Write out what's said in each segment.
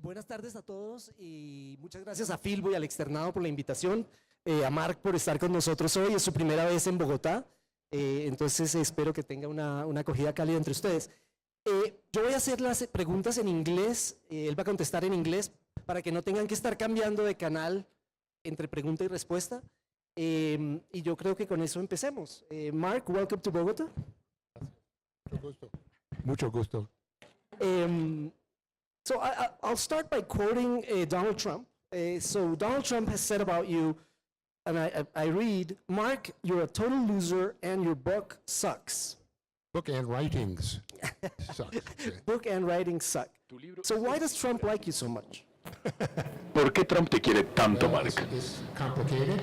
Buenas tardes a todos y muchas gracias a Filbo y al Externado por la invitación, a Mark por estar con nosotros hoy, es su primera vez en Bogotá, entonces espero que tenga una acogida cálida entre ustedes. Yo voy a hacer las preguntas en inglés, él va a contestar en inglés para que no tengan que estar cambiando de canal entre pregunta y respuesta, y yo creo que con eso empecemos. Mark, welcome to Bogotá. Mucho gusto. Mucho gusto. So I'll start by quoting Donald Trump. So Donald Trump has said about you, and I read, Mark, you're a total loser and your book sucks. Book and writings suck. Book and writing suck. So why does Trump like you so much? ¿Por qué Trump te quiere tanto, Mark? It's complicated.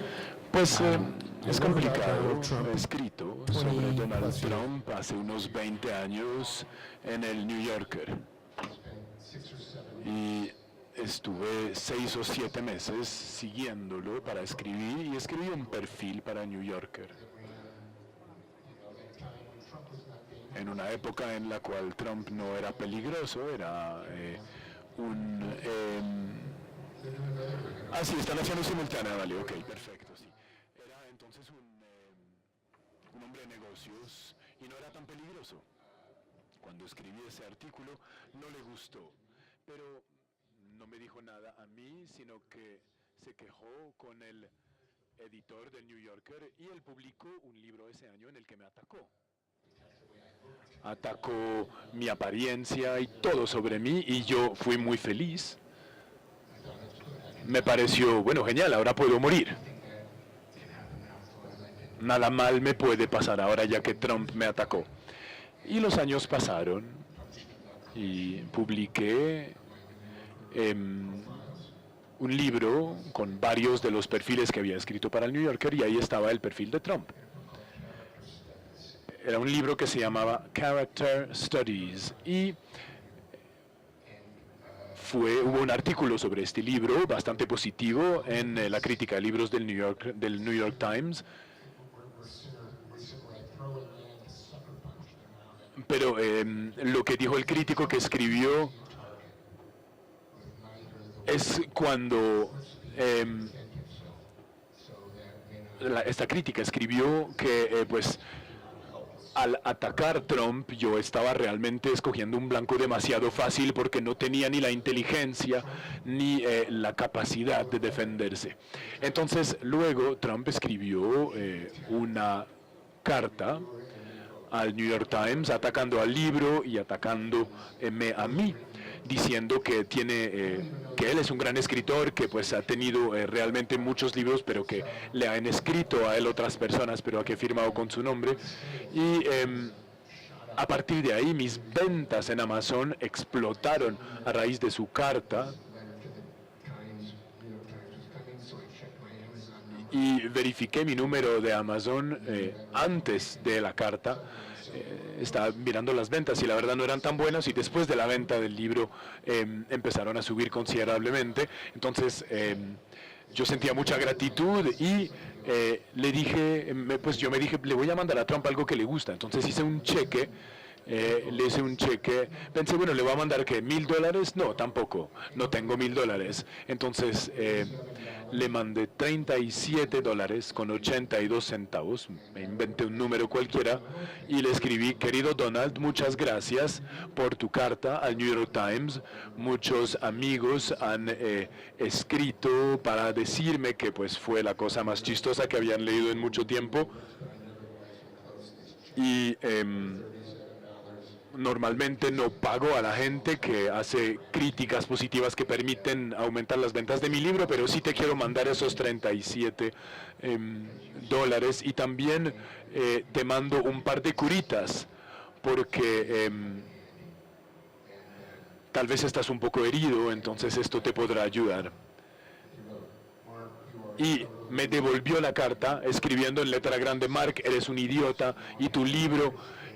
Pues es complicado. He escrito sobre Donald Trump hace unos 20 años en el New Yorker. Y estuve 6 o 7 meses siguiéndolo para escribir y escribí un perfil para New Yorker. En una época en la cual Trump no era peligroso, era sí, están haciendo simultánea, vale, ok, perfecto, sí. Era entonces un hombre de negocios y no era tan peligroso. Cuando escribí ese artículo no le gustó, pero no me dijo nada a mí, sino que se quejó con el editor del New Yorker y él publicó un libro ese año en el que me atacó. Atacó mi apariencia y todo sobre mí y yo fui muy feliz. Me pareció, bueno, genial, ahora puedo morir. Nada mal me puede pasar ahora ya que Trump me atacó. Y los años pasaron y publiqué un libro con varios de los perfiles que había escrito para el New Yorker y ahí estaba el perfil de Trump. Era un libro que se llamaba Character Studies y hubo un artículo sobre este libro bastante positivo en la crítica de libros del New York Times. Pero lo que dijo el crítico que escribió es cuando esta crítica escribió que pues al atacar Trump yo estaba realmente escogiendo un blanco demasiado fácil porque no tenía ni la inteligencia ni la capacidad de defenderse. Entonces luego Trump escribió una carta al New York Times atacando al libro y atacándome a mí, diciendo que que él es un gran escritor, que pues ha tenido realmente muchos libros, pero que le han escrito a él otras personas, pero que ha firmado con su nombre. Y a partir de ahí mis ventas en Amazon explotaron a raíz de su carta. Y verifiqué mi número de Amazon antes de la carta. Estaba mirando las ventas y la verdad no eran tan buenas y después de la venta del libro empezaron a subir considerablemente. Entonces yo sentía mucha gratitud y le dije, le voy a mandar a Trump algo que le gusta. Entonces hice un cheque. Le hice un cheque, pensé, bueno, le voy a mandar que $1,000, no, tampoco, no tengo $1,000, entonces le mandé $37.82, me inventé un número cualquiera y le escribí, querido Donald, muchas gracias por tu carta al New York Times, muchos amigos han escrito para decirme que pues fue la cosa más chistosa que habían leído en mucho tiempo y normalmente no pago a la gente que hace críticas positivas que permiten aumentar las ventas de mi libro, pero sí te quiero mandar esos $37 y también te mando un par de curitas porque tal vez estás un poco herido, entonces esto te podrá ayudar. Y me devolvió la carta escribiendo en letra grande, Mark, eres un idiota y tu libro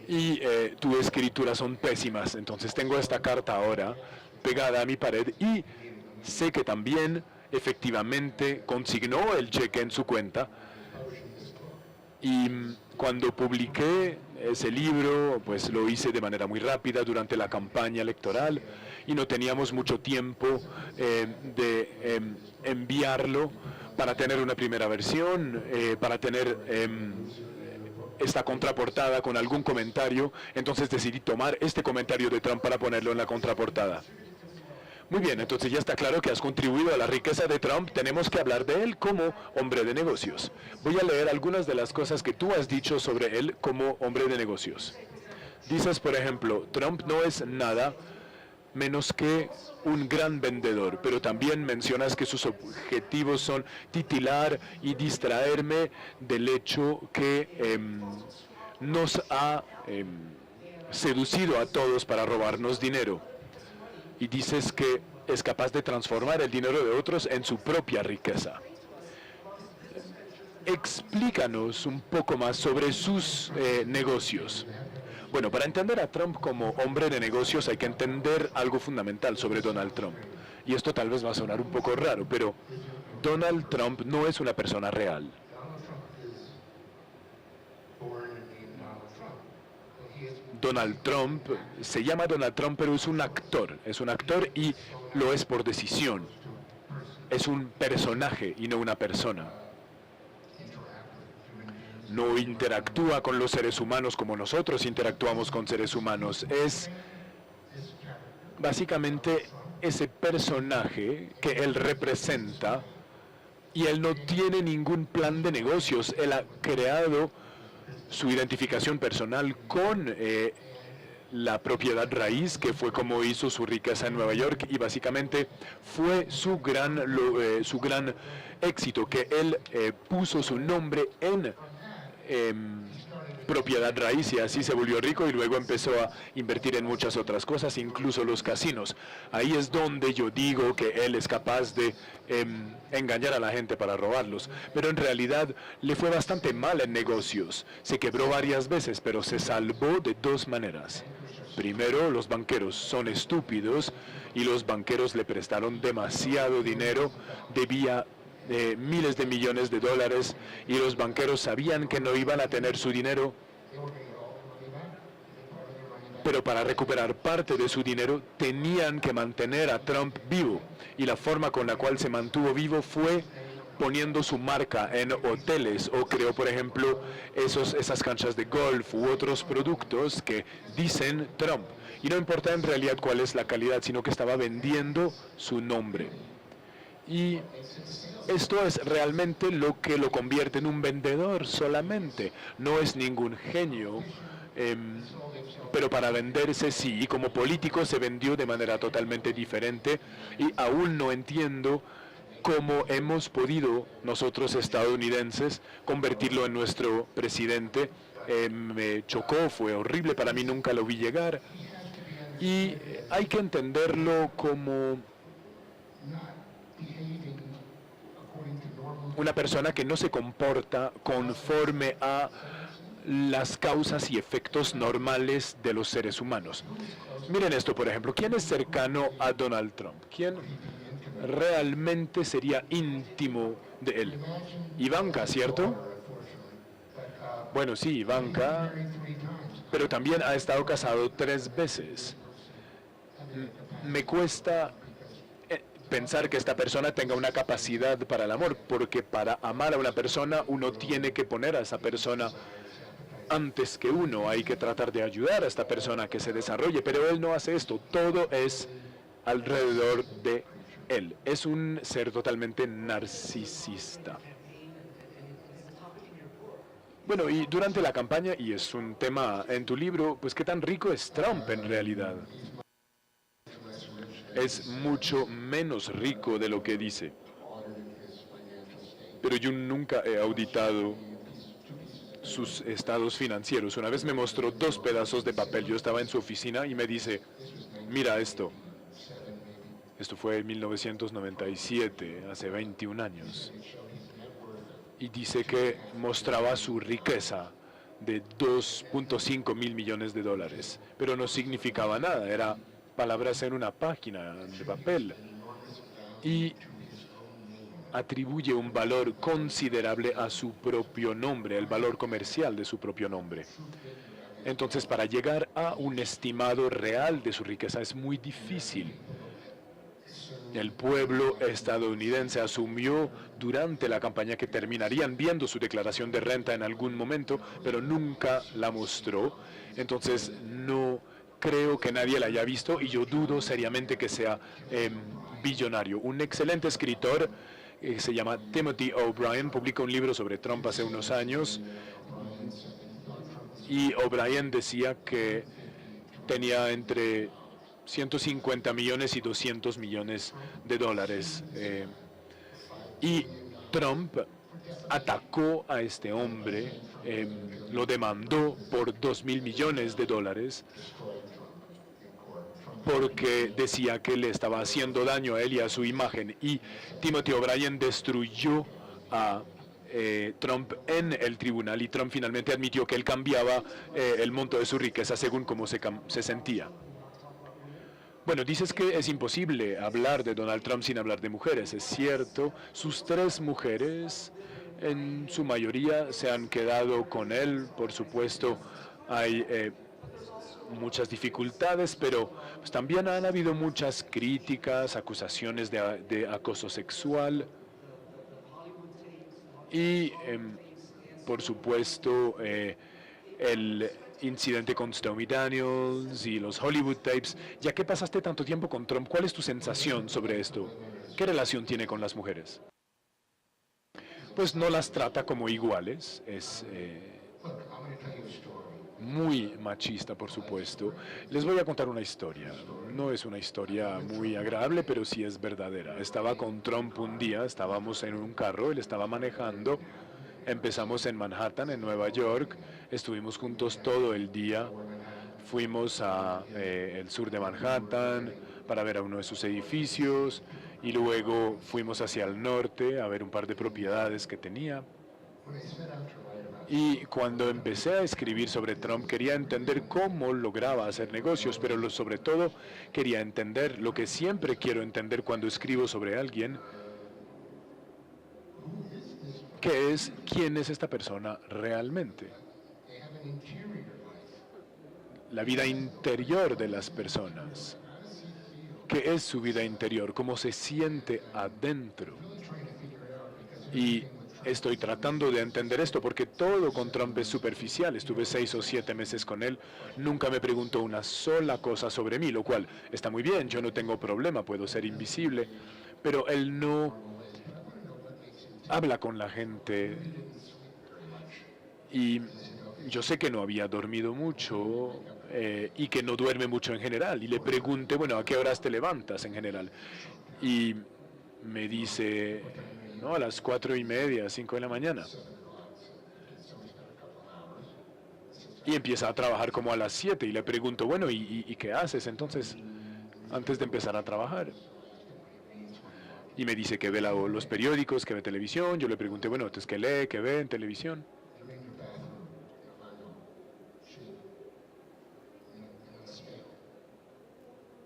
y tu escritura son pésimas. Entonces tengo esta carta ahora pegada a mi pared y sé que también efectivamente consignó el cheque en su cuenta. Y cuando publiqué ese libro pues lo hice de manera muy rápida durante la campaña electoral y no teníamos mucho tiempo de enviarlo para tener una primera versión, para tener esta contraportada con algún comentario. Entonces decidí tomar este comentario de Trump para ponerlo en la contraportada. Muy bien, entonces ya está claro que has contribuido a la riqueza de Trump. Tenemos que hablar de él como hombre de negocios. Voy a leer algunas de las cosas que tú has dicho sobre él como hombre de negocios. Dices, por ejemplo, Trump no es nada menos que un gran vendedor, pero también mencionas que sus objetivos son titilar y distraerme del hecho que nos ha seducido a todos para robarnos dinero. Y dices que es capaz de transformar el dinero de otros en su propia riqueza. Explícanos un poco más sobre sus negocios. Bueno, para entender a Trump como hombre de negocios hay que entender algo fundamental sobre Donald Trump. Y esto tal vez va a sonar un poco raro, pero Donald Trump no es una persona real. Donald Trump se llama Donald Trump, pero es un actor y lo es por decisión. Es un personaje y no una persona. No interactúa con los seres humanos como nosotros interactuamos con seres humanos. Es básicamente ese personaje que él representa y él no tiene ningún plan de negocios. Él ha creado su identificación personal con la propiedad raíz, que fue como hizo su riqueza en Nueva York, y básicamente fue su gran éxito, que él puso su nombre en propiedad raíz y así se volvió rico y luego empezó a invertir en muchas otras cosas, incluso los casinos. Ahí es donde yo digo que él es capaz de engañar a la gente para robarlos, pero en realidad le fue bastante mal en negocios. Se quebró varias veces, pero se salvó de dos maneras. Primero, los banqueros son estúpidos y los banqueros le prestaron demasiado dinero, debía miles de millones de dólares y los banqueros sabían que no iban a tener su dinero, pero para recuperar parte de su dinero tenían que mantener a Trump vivo, y la forma con la cual se mantuvo vivo fue poniendo su marca en hoteles, o creó, por ejemplo, esas canchas de golf u otros productos que dicen Trump, y no importa en realidad cuál es la calidad, sino que estaba vendiendo su nombre. Y esto es realmente lo que lo convierte en un vendedor solamente. No es ningún genio, pero para venderse sí. Y como político se vendió de manera totalmente diferente. Y aún no entiendo cómo hemos podido, nosotros estadounidenses, convertirlo en nuestro presidente. Me chocó, fue horrible, para mí nunca lo vi llegar. Y hay que entenderlo como una persona que no se comporta conforme a las causas y efectos normales de los seres humanos. Miren esto, por ejemplo. ¿Quién es cercano a Donald Trump? ¿Quién realmente sería íntimo de él? Ivanka, ¿cierto? Bueno, sí, Ivanka, pero también ha estado casado 3 veces. Me cuesta pensar que esta persona tenga una capacidad para el amor, porque para amar a una persona uno tiene que poner a esa persona antes que uno. Hay que tratar de ayudar a esta persona a que se desarrolle, pero él no hace esto. Todo es alrededor de él. Es un ser totalmente narcisista. Bueno, y durante la campaña, y es un tema en tu libro, pues qué tan rico es Trump en realidad. Es mucho menos rico de lo que dice. Pero yo nunca he auditado sus estados financieros. Una vez me mostró 2 pedazos de papel. Yo estaba en su oficina y me dice, mira esto. Esto fue en 1997, hace 21 años. Y dice que mostraba su riqueza de 2.5 mil millones de dólares. Pero no significaba nada, era palabras en una página de papel, y atribuye un valor considerable a su propio nombre, el valor comercial de su propio nombre. Entonces, para llegar a un estimado real de su riqueza es muy difícil. El pueblo estadounidense asumió durante la campaña que terminarían viendo su declaración de renta en algún momento, pero nunca la mostró. Entonces, no creo que nadie la haya visto y yo dudo seriamente que sea billonario. Un excelente escritor se llama Timothy O'Brien, publicó un libro sobre Trump hace unos años y O'Brien decía que tenía entre 150 millones y 200 millones de dólares. Y Trump atacó a este hombre, lo demandó por 2.000 millones de dólares porque decía que le estaba haciendo daño a él y a su imagen. Y Timothy O'Brien destruyó a Trump en el tribunal y Trump finalmente admitió que él cambiaba el monto de su riqueza según cómo se sentía. Bueno, dices que es imposible hablar de Donald Trump sin hablar de mujeres. Es cierto, sus 3 mujeres en su mayoría se han quedado con él. Por supuesto, hay muchas dificultades, pero pues, también han habido muchas críticas, acusaciones de acoso sexual. Y, por supuesto, el incidente con Stormy Daniels y los Hollywood tapes. Ya que pasaste tanto tiempo con Trump, ¿cuál es tu sensación sobre esto? ¿Qué relación tiene con las mujeres? Pues no las trata como iguales, es muy machista, por supuesto. Les voy a contar una historia. No es una historia muy agradable, pero sí es verdadera. Estaba con Trump un día, estábamos en un carro, él estaba manejando. Empezamos en Manhattan, en Nueva York, estuvimos juntos todo el día, fuimos a el sur de Manhattan para ver a uno de sus edificios y luego fuimos hacia el norte a ver un par de propiedades que tenía. Y cuando empecé a escribir sobre Trump quería entender cómo lograba hacer negocios, pero sobre todo quería entender lo que siempre quiero entender cuando escribo sobre alguien, que es quién es esta persona realmente. La vida interior de las personas. ¿Qué es su vida interior? ¿Cómo se siente adentro? Y estoy tratando de entender esto porque todo con Trump es superficial. Estuve 6 o 7 meses con él. Nunca me preguntó una sola cosa sobre mí, lo cual está muy bien. Yo no tengo problema, puedo ser invisible. Pero él no habla con la gente y yo sé que no había dormido mucho y que no duerme mucho en general. Y le pregunté, bueno, ¿a qué horas te levantas en general? Y me dice, no, a las 4:30, 5 de la mañana. Y empieza a trabajar como a las 7 y le pregunto, bueno, ¿y qué haces entonces antes de empezar a trabajar? Y me dice que ve los periódicos, que ve televisión. Yo le pregunté, bueno, entonces, ¿qué lee, qué ve en televisión?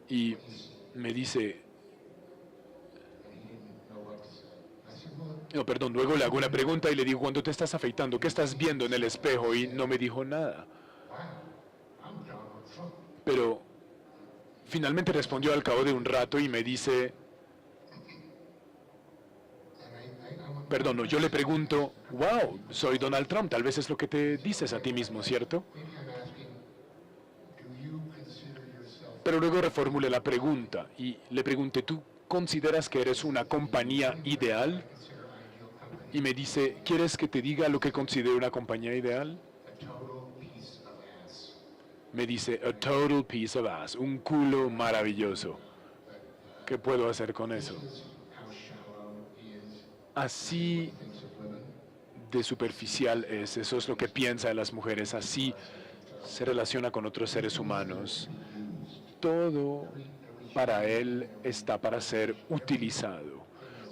Y me dice, no, perdón, luego le hago una pregunta y le digo, ¿cuándo te estás afeitando? ¿Qué estás viendo en el espejo? Y no me dijo nada. Pero finalmente respondió al cabo de un rato y me dice, perdón, no, yo le pregunto, wow, soy Donald Trump, tal vez es lo que te dices a ti mismo, ¿cierto? Pero luego reformulé la pregunta y le pregunté, ¿tú consideras que eres una compañía ideal? Y me dice, ¿quieres que te diga lo que considero una compañía ideal? Me dice, a total piece of ass, un culo maravilloso. ¿Qué puedo hacer con eso? Así de superficial es, eso es lo que piensa de las mujeres, así se relaciona con otros seres humanos. Todo para él está para ser utilizado.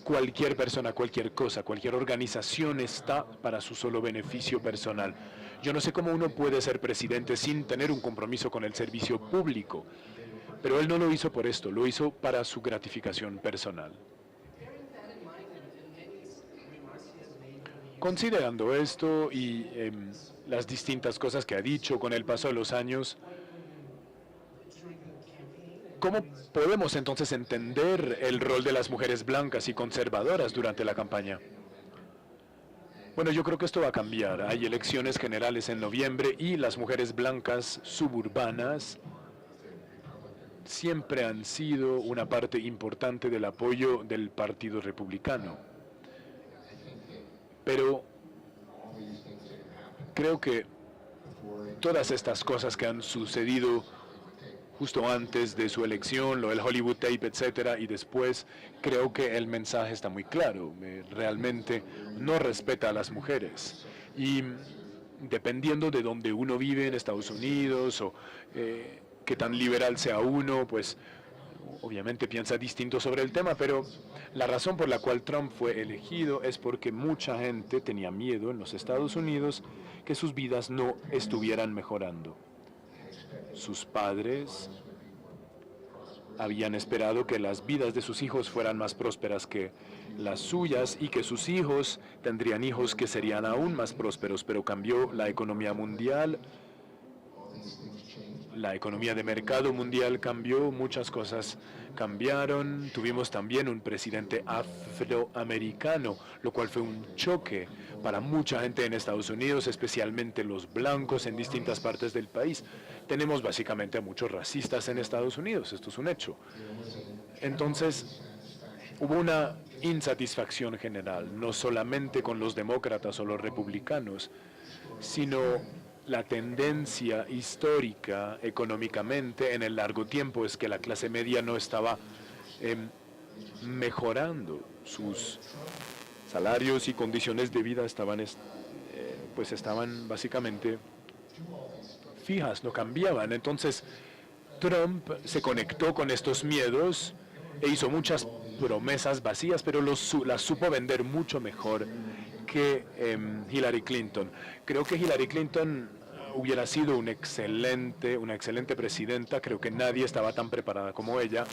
Cualquier persona, cualquier cosa, cualquier organización está para su solo beneficio personal. Yo no sé cómo uno puede ser presidente sin tener un compromiso con el servicio público, pero él no lo hizo por esto, lo hizo para su gratificación personal. Considerando esto y las distintas cosas que ha dicho con el paso de los años, ¿cómo podemos entonces entender el rol de las mujeres blancas y conservadoras durante la campaña? Bueno, yo creo que esto va a cambiar. Hay elecciones generales en noviembre y las mujeres blancas suburbanas siempre han sido una parte importante del apoyo del Partido Republicano. Pero creo que todas estas cosas que han sucedido justo antes de su elección, lo del Hollywood Tape, etcétera, y después, creo que el mensaje está muy claro. Realmente no respeta a las mujeres. Y dependiendo de donde uno vive en Estados Unidos o qué tan liberal sea uno, pues obviamente piensa distinto sobre el tema, pero la razón por la cual Trump fue elegido es porque mucha gente tenía miedo en los Estados Unidos que sus vidas no estuvieran mejorando. Sus padres habían esperado que las vidas de sus hijos fueran más prósperas que las suyas y que sus hijos tendrían hijos que serían aún más prósperos, pero cambió la economía mundial. La economía de mercado mundial cambió, muchas cosas cambiaron. Tuvimos también un presidente afroamericano, lo cual fue un choque para mucha gente en Estados Unidos, especialmente los blancos en distintas partes del país. Tenemos básicamente a muchos racistas en Estados Unidos, esto es un hecho. Entonces, hubo una insatisfacción general, no solamente con los demócratas o los republicanos, sino la tendencia histórica económicamente en el largo tiempo es que la clase media no estaba mejorando. Sus salarios y condiciones de vida estaban básicamente fijas, no cambiaban. Entonces Trump se conectó con estos miedos e hizo muchas promesas vacías, pero las supo vender mucho mejor que Hillary Clinton. Creo que Hillary Clinton hubiera sido una excelente presidenta. Creo que nadie estaba tan preparada como ella,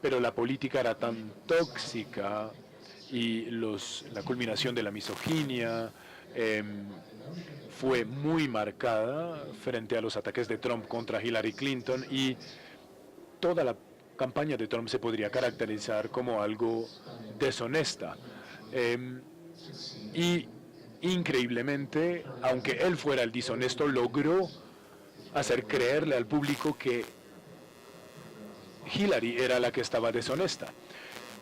pero la política era tan tóxica y la culminación de la misoginia fue muy marcada frente a los ataques de Trump contra Hillary Clinton, y toda la campaña de Trump se podría caracterizar como algo deshonesta. Y increíblemente, aunque él fuera el deshonesto, logró hacer creerle al público que Hillary era la que estaba deshonesta.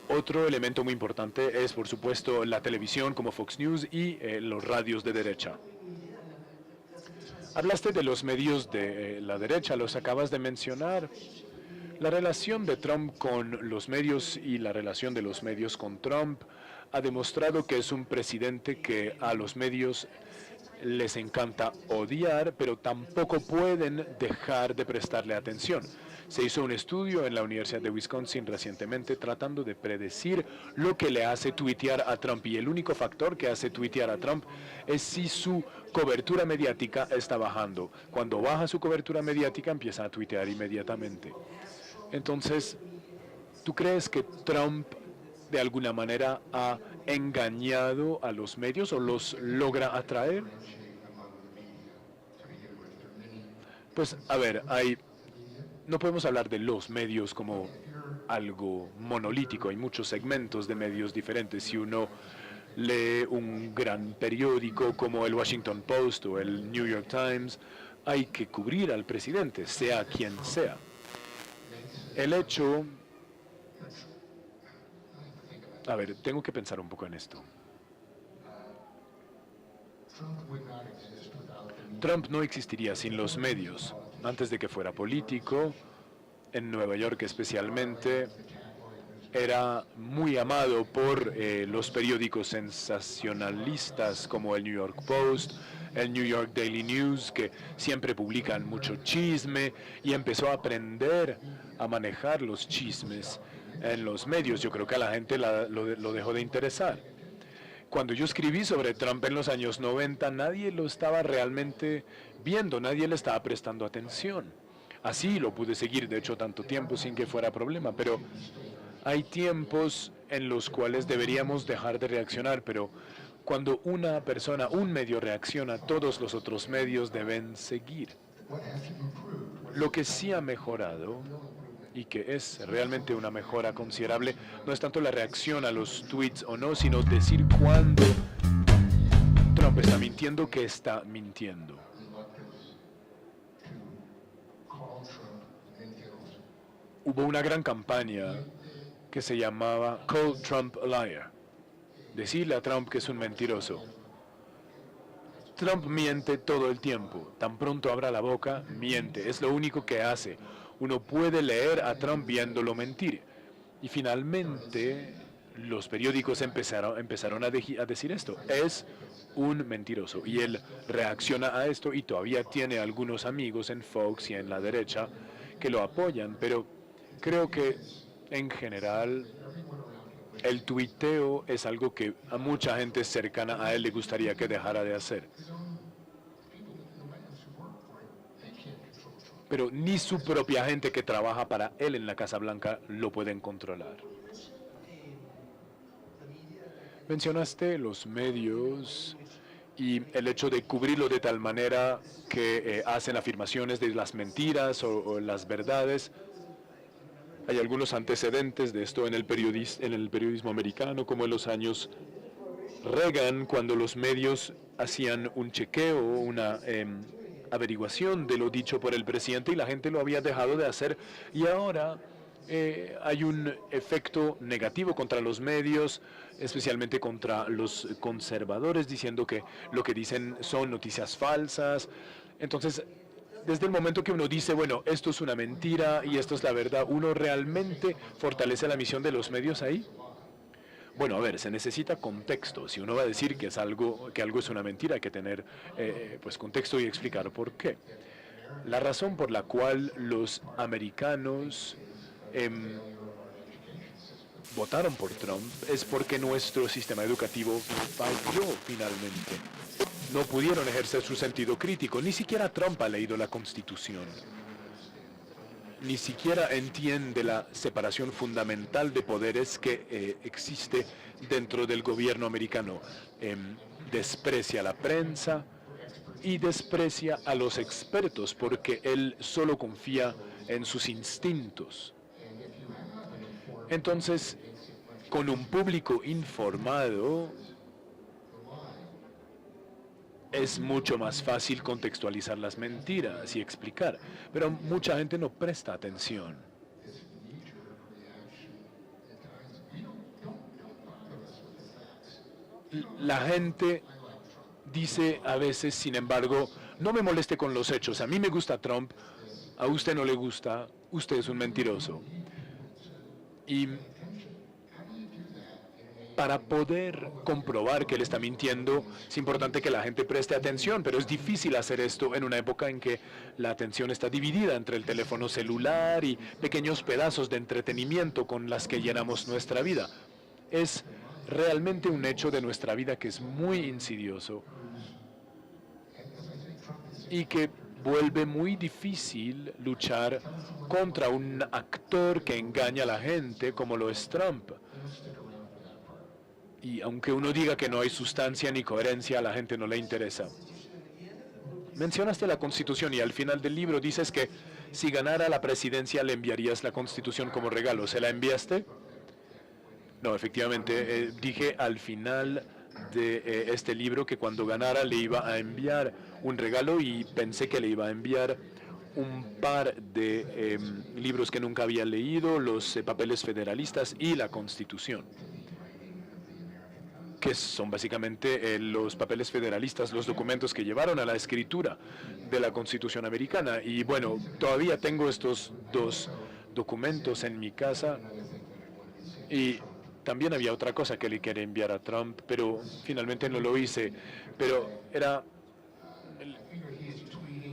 Otro elemento muy importante es, por supuesto, la televisión como Fox News y los radios de derecha. Hablaste de los medios de la derecha, los acabas de mencionar. La relación de Trump con los medios y la relación de los medios con Trump ha demostrado que es un presidente que a los medios les encanta odiar, pero tampoco pueden dejar de prestarle atención. Se hizo un estudio en la Universidad de Wisconsin recientemente tratando de predecir lo que le hace tuitear a Trump, y el único factor que hace tuitear a Trump es si su cobertura mediática está bajando. Cuando baja su cobertura mediática, empieza a tuitear inmediatamente. Entonces, ¿tú crees que Trump de alguna manera ha engañado a los medios o los logra atraer? Pues, a ver, no podemos hablar de los medios como algo monolítico. Hay muchos segmentos de medios diferentes. Si uno lee un gran periódico como el Washington Post o el New York Times, hay que cubrir al presidente, sea quien sea. El hecho... A ver, tengo que pensar un poco en esto. Trump no existiría sin los medios. Antes de que fuera político, en Nueva York especialmente, era muy amado por los periódicos sensacionalistas como el New York Post, el New York Daily News, que siempre publican mucho chisme, y empezó a aprender a manejar los chismes en los medios. Yo creo que a la gente lo dejó de interesar. Cuando yo escribí sobre Trump en los años 90, nadie lo estaba realmente viendo, nadie le estaba prestando atención. Así lo pude seguir, de hecho, tanto tiempo sin que fuera problema, pero hay tiempos en los cuales deberíamos dejar de reaccionar, pero Cuando una persona, un medio reacciona, todos los otros medios deben seguir. Lo que sí ha mejorado, y que es realmente una mejora considerable, no es tanto la reacción a los tweets o no, sino decir cuándo Trump está mintiendo que está mintiendo. Hubo una gran campaña que se llamaba Call Trump a Liar. Decirle a Trump que es un mentiroso. Trump miente todo el tiempo. Tan pronto abra la boca, miente. Es lo único que hace. Uno puede leer a Trump viéndolo mentir. Y finalmente los periódicos empezaron a decir esto. Es un mentiroso. Y él reacciona a esto y todavía tiene algunos amigos en Fox y en la derecha que lo apoyan. Pero creo que en general el tuiteo es algo que a mucha gente cercana a él le gustaría que dejara de hacer. Pero ni su propia gente que trabaja para él en la Casa Blanca lo pueden controlar. Mencionaste los medios y el hecho de cubrirlo de tal manera que hacen afirmaciones de las mentiras o las verdades. Hay algunos antecedentes de esto en el periodismo americano, como en los años Reagan, cuando los medios hacían un chequeo, una averiguación de lo dicho por el presidente y la gente lo había dejado de hacer. Y ahora hay un efecto negativo contra los medios, especialmente contra los conservadores, diciendo que lo que dicen son noticias falsas. Entonces, desde el momento que uno dice, bueno, esto es una mentira y esto es la verdad, ¿uno realmente fortalece la misión de los medios ahí? Bueno, a ver, se necesita contexto. Si uno va a decir que algo es una mentira, hay que tener pues contexto y explicar por qué. La razón por la cual los americanos votaron por Trump es porque nuestro sistema educativo falló finalmente. No pudieron ejercer su sentido crítico. Ni siquiera Trump ha leído la Constitución. Ni siquiera entiende la separación fundamental de poderes que existe dentro del gobierno americano. Desprecia a la prensa y desprecia a los expertos porque él solo confía en sus instintos. Entonces, con un público informado, es mucho más fácil contextualizar las mentiras y explicar, pero mucha gente no presta atención. La gente dice a veces, sin embargo, no me moleste con los hechos, a mí me gusta Trump, a usted no le gusta, usted es un mentiroso. Y para poder comprobar que él está mintiendo, es importante que la gente preste atención, pero es difícil hacer esto en una época en que la atención está dividida entre el teléfono celular y pequeños pedazos de entretenimiento con las que llenamos nuestra vida. Es realmente un hecho de nuestra vida que es muy insidioso y que vuelve muy difícil luchar contra un actor que engaña a la gente como lo es Trump. Y aunque uno diga que no hay sustancia ni coherencia, a la gente no le interesa. Mencionaste la Constitución y al final del libro dices que si ganara la presidencia le enviarías la Constitución como regalo. ¿Se la enviaste? No, efectivamente, dije al final de este libro que cuando ganara le iba a enviar un regalo y pensé que le iba a enviar un par de libros que nunca había leído, los papeles federalistas y la Constitución, que son básicamente los papeles federalistas, los documentos que llevaron a la escritura de la Constitución americana. Y bueno, todavía tengo estos dos documentos en mi casa. Y también había otra cosa que le quería enviar a Trump, pero finalmente no lo hice. Pero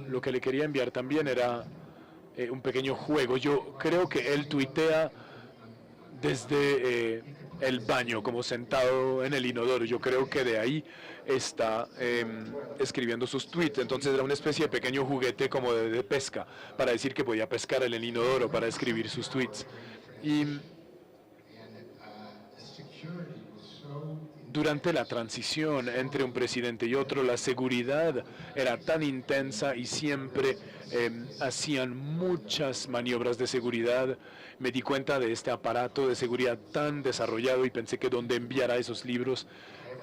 lo que le quería enviar también era un pequeño juego. Yo creo que él tuitea desde el baño, como sentado en el inodoro. Yo creo que de ahí está escribiendo sus tweets. Entonces era una especie de pequeño juguete como de pesca, para decir que podía pescar en el inodoro para escribir sus tweets. Y durante la transición entre un presidente y otro, la seguridad era tan intensa y siempre hacían muchas maniobras de seguridad. Me di cuenta de este aparato de seguridad tan desarrollado y pensé que donde enviara esos libros,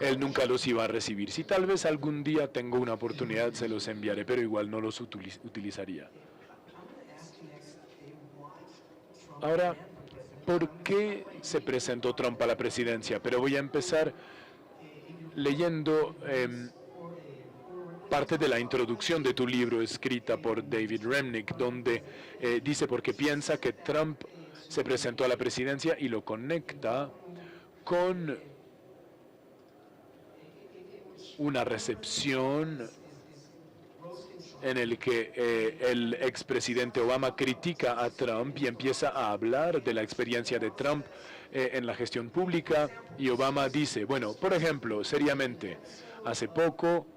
él nunca los iba a recibir. Si tal vez algún día tengo una oportunidad, se los enviaré, pero igual no los utilizaría. Ahora, ¿por qué se presentó Trump a la presidencia? Pero voy a empezar leyendo parte de la introducción de tu libro escrita por David Remnick, donde dice porque piensa que Trump se presentó a la presidencia y lo conecta con una recepción en el que el expresidente Obama critica a Trump y empieza a hablar de la experiencia de Trump en la gestión pública, y Obama dice, bueno, por ejemplo, seriamente, hace poco,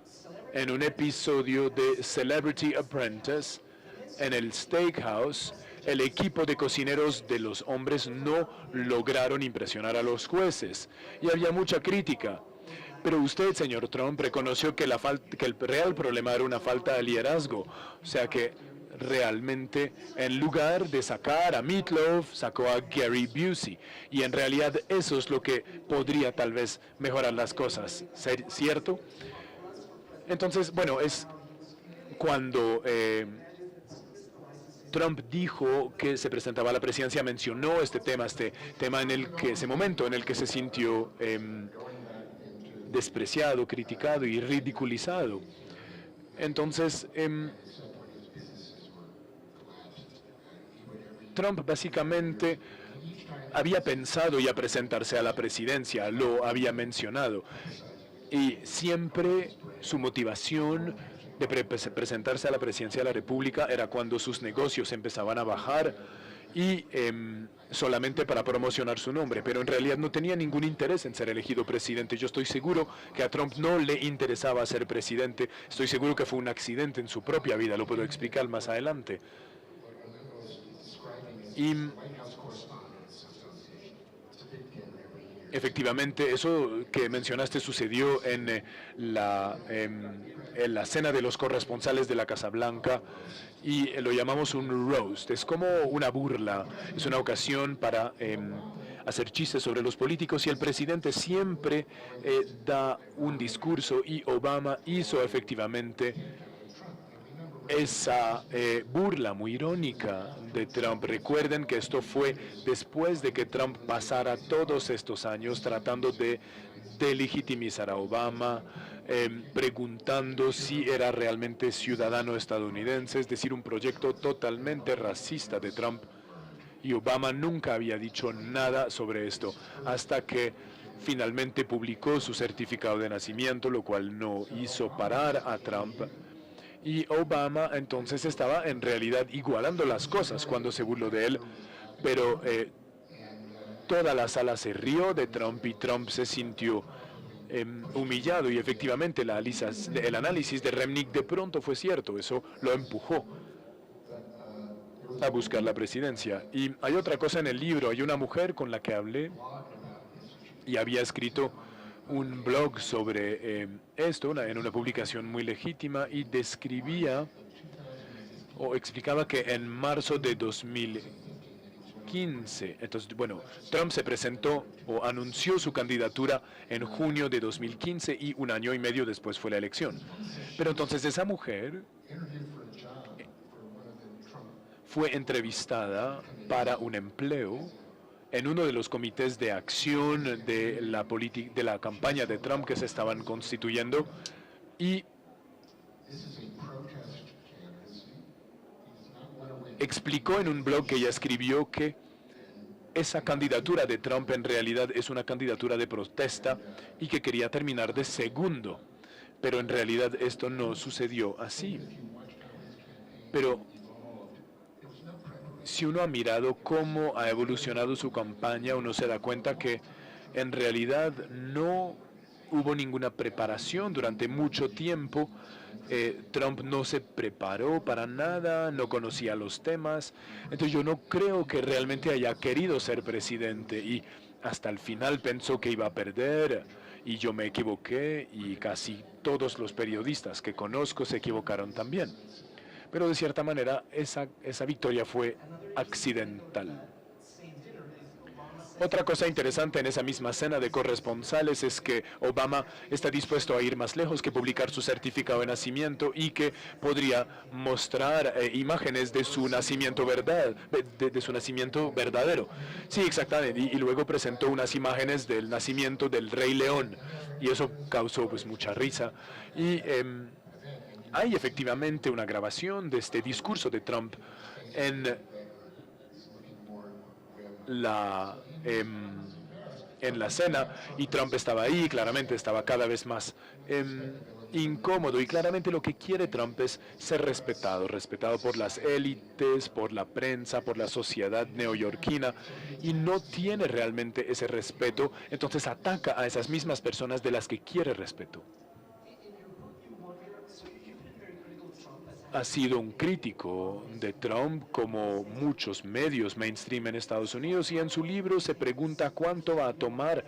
en un episodio de Celebrity Apprentice, en el Steakhouse, el equipo de cocineros de los hombres no lograron impresionar a los jueces, y había mucha crítica. Pero usted, señor Trump, reconoció que el real problema era una falta de liderazgo. O sea que realmente, en lugar de sacar a Meatloaf, sacó a Gary Busey. Y en realidad eso es lo que podría tal vez mejorar las cosas, ¿cierto? Entonces, bueno, es cuando Trump dijo que se presentaba a la presidencia, mencionó este tema en el que, ese momento en el que se sintió despreciado, criticado y ridiculizado. Entonces, Trump básicamente había pensado ya presentarse a la presidencia, lo había mencionado, y siempre su motivación de presentarse a la presidencia de la República era cuando sus negocios empezaban a bajar y solamente para promocionar su nombre, pero en realidad no tenía ningún interés en ser elegido presidente. Yo estoy seguro que a Trump no le interesaba ser presidente, estoy seguro que fue un accidente en su propia vida, lo puedo explicar más adelante. Y efectivamente, eso que mencionaste sucedió en la cena de los corresponsales de la Casa Blanca, y lo llamamos un roast. Es como una burla, es una ocasión para hacer chistes sobre los políticos, y el presidente siempre da un discurso, y Obama hizo efectivamente esa burla muy irónica de Trump. Recuerden que esto fue después de que Trump pasara todos estos años tratando de delegitimizar a Obama, preguntando si era realmente ciudadano estadounidense, es decir, un proyecto totalmente racista de Trump. Y Obama nunca había dicho nada sobre esto, hasta que finalmente publicó su certificado de nacimiento, lo cual no hizo parar a Trump. Y Obama entonces estaba en realidad igualando las cosas cuando se burló de él, pero toda la sala se rió de Trump y Trump se sintió humillado, y efectivamente el análisis de Remnick de pronto fue cierto, eso lo empujó a buscar la presidencia. Y hay otra cosa en el libro, hay una mujer con la que hablé y había escrito un blog sobre esto, en una publicación muy legítima, y describía o explicaba que en marzo de 2015, entonces, bueno, Trump se presentó o anunció su candidatura en junio de 2015 y un año y medio después fue la elección. Pero entonces esa mujer fue entrevistada para un empleo en uno de los comités de acción de la campaña de Trump que se estaban constituyendo, y explicó en un blog que ella escribió que esa candidatura de Trump en realidad es una candidatura de protesta y que quería terminar de segundo, pero en realidad esto no sucedió así. Pero si uno ha mirado cómo ha evolucionado su campaña, uno se da cuenta que en realidad no hubo ninguna preparación durante mucho tiempo. Trump no se preparó para nada, no conocía los temas. Entonces yo no creo que realmente haya querido ser presidente, y hasta el final pensó que iba a perder y yo me equivoqué y casi todos los periodistas que conozco se equivocaron también. Pero de cierta manera esa victoria fue accidental. Otra cosa interesante en esa misma cena de corresponsales es que Obama está dispuesto a ir más lejos que publicar su certificado de nacimiento y que podría mostrar imágenes de su nacimiento de su nacimiento verdadero. Sí, exactamente. Y luego presentó unas imágenes del nacimiento del Rey León y eso causó pues mucha risa. Y hay efectivamente una grabación de este discurso de Trump en la cena, y Trump estaba ahí, claramente estaba cada vez más incómodo, y claramente lo que quiere Trump es ser respetado por las élites, por la prensa, por la sociedad neoyorquina, y no tiene realmente ese respeto, entonces ataca a esas mismas personas de las que quiere respeto. Ha sido un crítico de Trump como muchos medios mainstream en Estados Unidos, y en su libro se pregunta cuánto va a tomar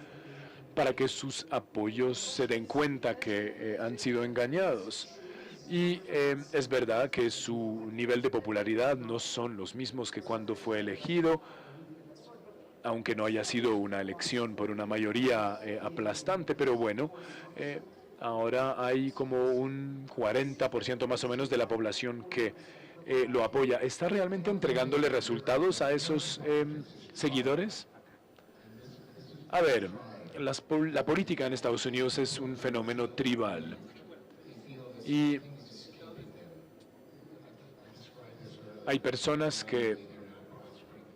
para que sus apoyos se den cuenta que han sido engañados. Y es verdad que su nivel de popularidad no son los mismos que cuando fue elegido, aunque no haya sido una elección por una mayoría aplastante, pero bueno, ahora hay como un 40% más o menos de la población que lo apoya. ¿Está realmente entregándole resultados a esos seguidores? A ver, la política en Estados Unidos es un fenómeno tribal. Y hay personas que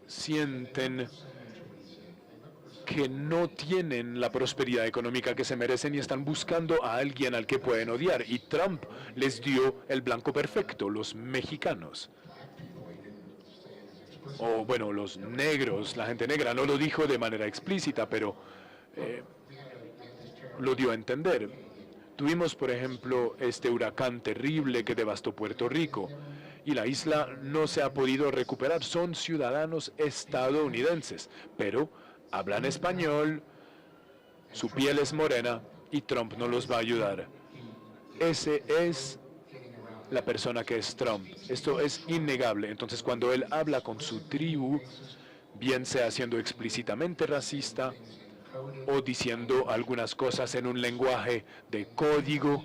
sienten que no tienen la prosperidad económica que se merecen y están buscando a alguien al que pueden odiar. Y Trump les dio el blanco perfecto, los mexicanos. O bueno, los negros, la gente negra. No lo dijo de manera explícita, pero lo dio a entender. Tuvimos, por ejemplo, este huracán terrible que devastó Puerto Rico. Y la isla no se ha podido recuperar. Son ciudadanos estadounidenses, pero hablan español, su piel es morena y Trump no los va a ayudar. Ese es la persona que es Trump. Esto es innegable. Entonces, cuando él habla con su tribu, bien sea siendo explícitamente racista o diciendo algunas cosas en un lenguaje de código,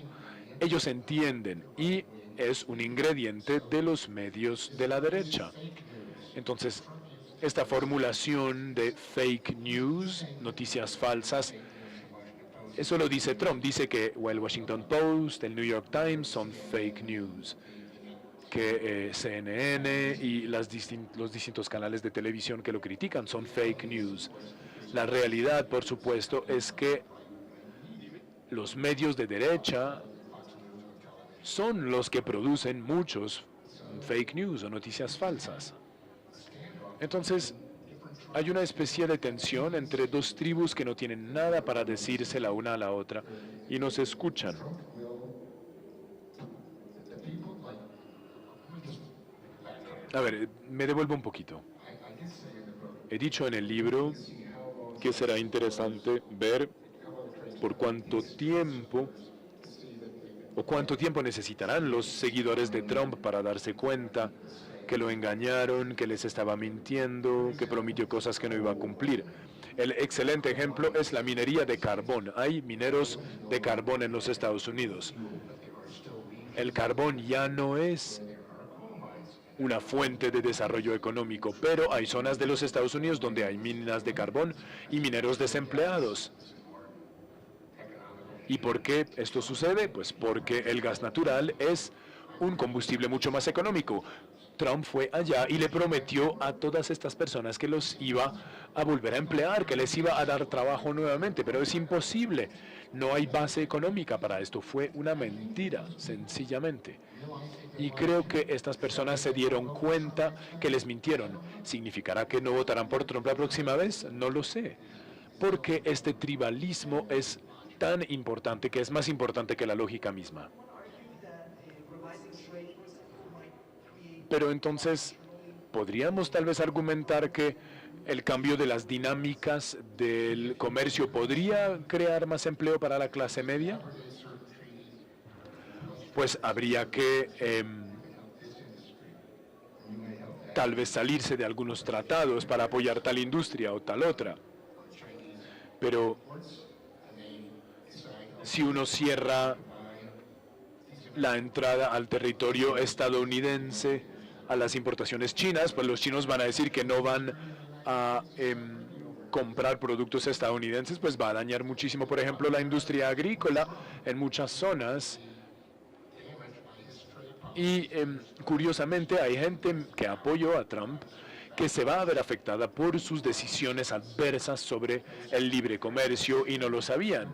ellos entienden, y es un ingrediente de los medios de la derecha. Entonces, esta formulación de fake news, noticias falsas, eso lo dice Trump. Dice que el Washington Post, el New York Times son fake news, que CNN y los distintos canales de televisión que lo critican son fake news. La realidad, por supuesto, es que los medios de derecha son los que producen muchos fake news o noticias falsas. Entonces, hay una especie de tensión entre dos tribus que no tienen nada para decirse la una a la otra y no se escuchan. A ver, me devuelvo un poquito. He dicho en el libro que será interesante ver por cuánto tiempo necesitarán los seguidores de Trump para darse cuenta que lo engañaron, que les estaba mintiendo, que prometió cosas que no iba a cumplir. El excelente ejemplo es la minería de carbón. Hay mineros de carbón en los Estados Unidos. El carbón ya no es una fuente de desarrollo económico, pero hay zonas de los Estados Unidos donde hay minas de carbón y mineros desempleados. ¿Y por qué esto sucede? Pues porque el gas natural es un combustible mucho más económico. Trump fue allá y le prometió a todas estas personas que los iba a volver a emplear, que les iba a dar trabajo nuevamente, pero es imposible. No hay base económica para esto. Fue una mentira, sencillamente. Y creo que estas personas se dieron cuenta que les mintieron. ¿Significará que no votarán por Trump la próxima vez? No lo sé. Porque este tribalismo es tan importante que es más importante que la lógica misma. Pero entonces, podríamos tal vez argumentar que el cambio de las dinámicas del comercio podría crear más empleo para la clase media? Pues habría que tal vez salirse de algunos tratados para apoyar tal industria o tal otra. Pero si uno cierra la entrada al territorio estadounidense a las importaciones chinas, pues los chinos van a decir que no van a comprar productos estadounidenses, pues va a dañar muchísimo, por ejemplo, la industria agrícola en muchas zonas. Y curiosamente hay gente que apoyó a Trump que se va a ver afectada por sus decisiones adversas sobre el libre comercio y no lo sabían.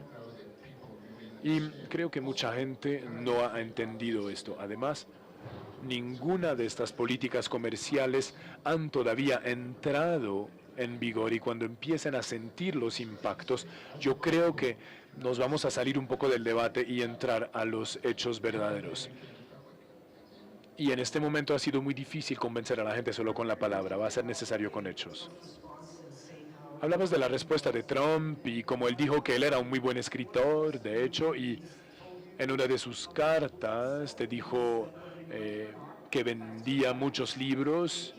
Y creo que mucha gente no ha entendido esto. Además, ninguna de estas políticas comerciales han todavía entrado en vigor, y cuando empiecen a sentir los impactos, yo creo que nos vamos a salir un poco del debate y entrar a los hechos verdaderos. Y en este momento ha sido muy difícil convencer a la gente solo con la palabra, va a ser necesario con hechos. Hablamos de la respuesta de Trump y como él dijo que él era un muy buen escritor, de hecho, y en una de sus cartas te dijo que vendía muchos libros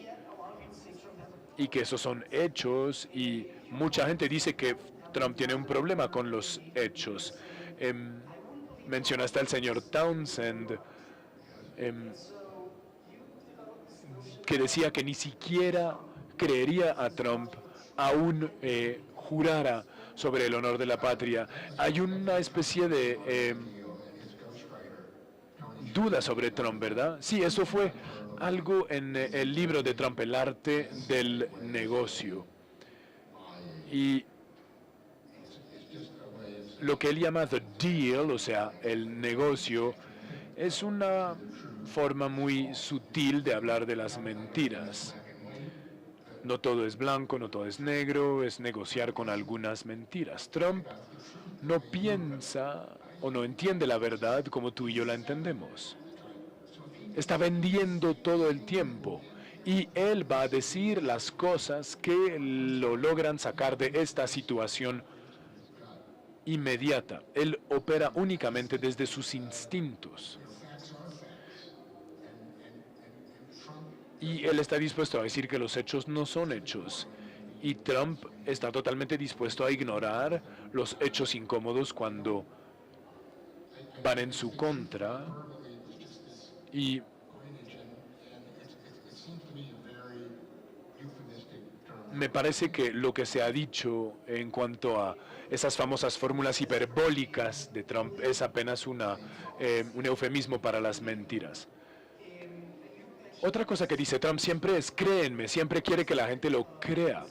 y que esos son hechos, y mucha gente dice que Trump tiene un problema con los hechos. Mencionaste al señor Townsend, que decía que ni siquiera creería a Trump aún jurara sobre el honor de la patria. Hay una especie de duda sobre Trump, ¿verdad? Sí, eso fue algo en el libro de Trump, El arte del negocio. Y lo que él llama the deal, o sea, el negocio, es una forma muy sutil de hablar de las mentiras. No todo es blanco, no todo es negro, es negociar con algunas mentiras. Trump no piensa o no entiende la verdad como tú y yo la entendemos. Está vendiendo todo el tiempo y él va a decir las cosas que lo logran sacar de esta situación inmediata. Él opera únicamente desde sus instintos. Y él está dispuesto a decir que los hechos no son hechos. Y Trump está totalmente dispuesto a ignorar los hechos incómodos cuando van en su contra. Y me parece que lo que se ha dicho en cuanto a esas famosas fórmulas hiperbólicas de Trump es apenas un eufemismo para las mentiras. Otra cosa que dice Trump siempre es créenme, siempre quiere que la gente lo crea.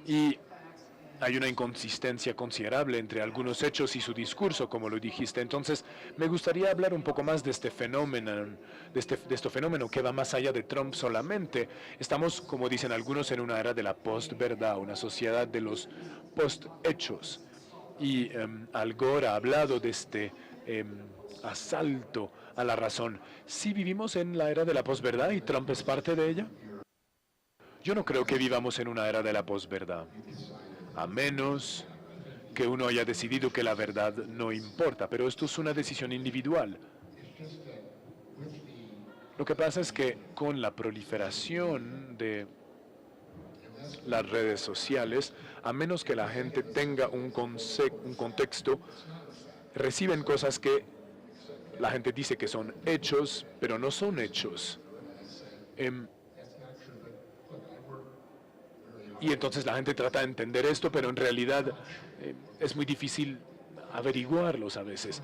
Y hay una inconsistencia considerable entre algunos hechos y su discurso, como lo dijiste. Entonces, me gustaría hablar un poco más de este fenómeno, de este fenómeno que va más allá de Trump solamente. Estamos, como dicen algunos, en una era de la postverdad, una sociedad de los post-hechos. Y Al Gore ha hablado de este asalto a la razón. ¿Sí vivimos en la era de la posverdad y Trump es parte de ella? Yo no creo que vivamos en una era de la posverdad, a menos que uno haya decidido que la verdad no importa, pero esto es una decisión individual. Lo que pasa es que con la proliferación de las redes sociales, a menos que la gente tenga un contexto, reciben cosas que la gente dice que son hechos, pero no son hechos. Y entonces la gente trata de entender esto, pero en realidad es muy difícil averiguarlos a veces.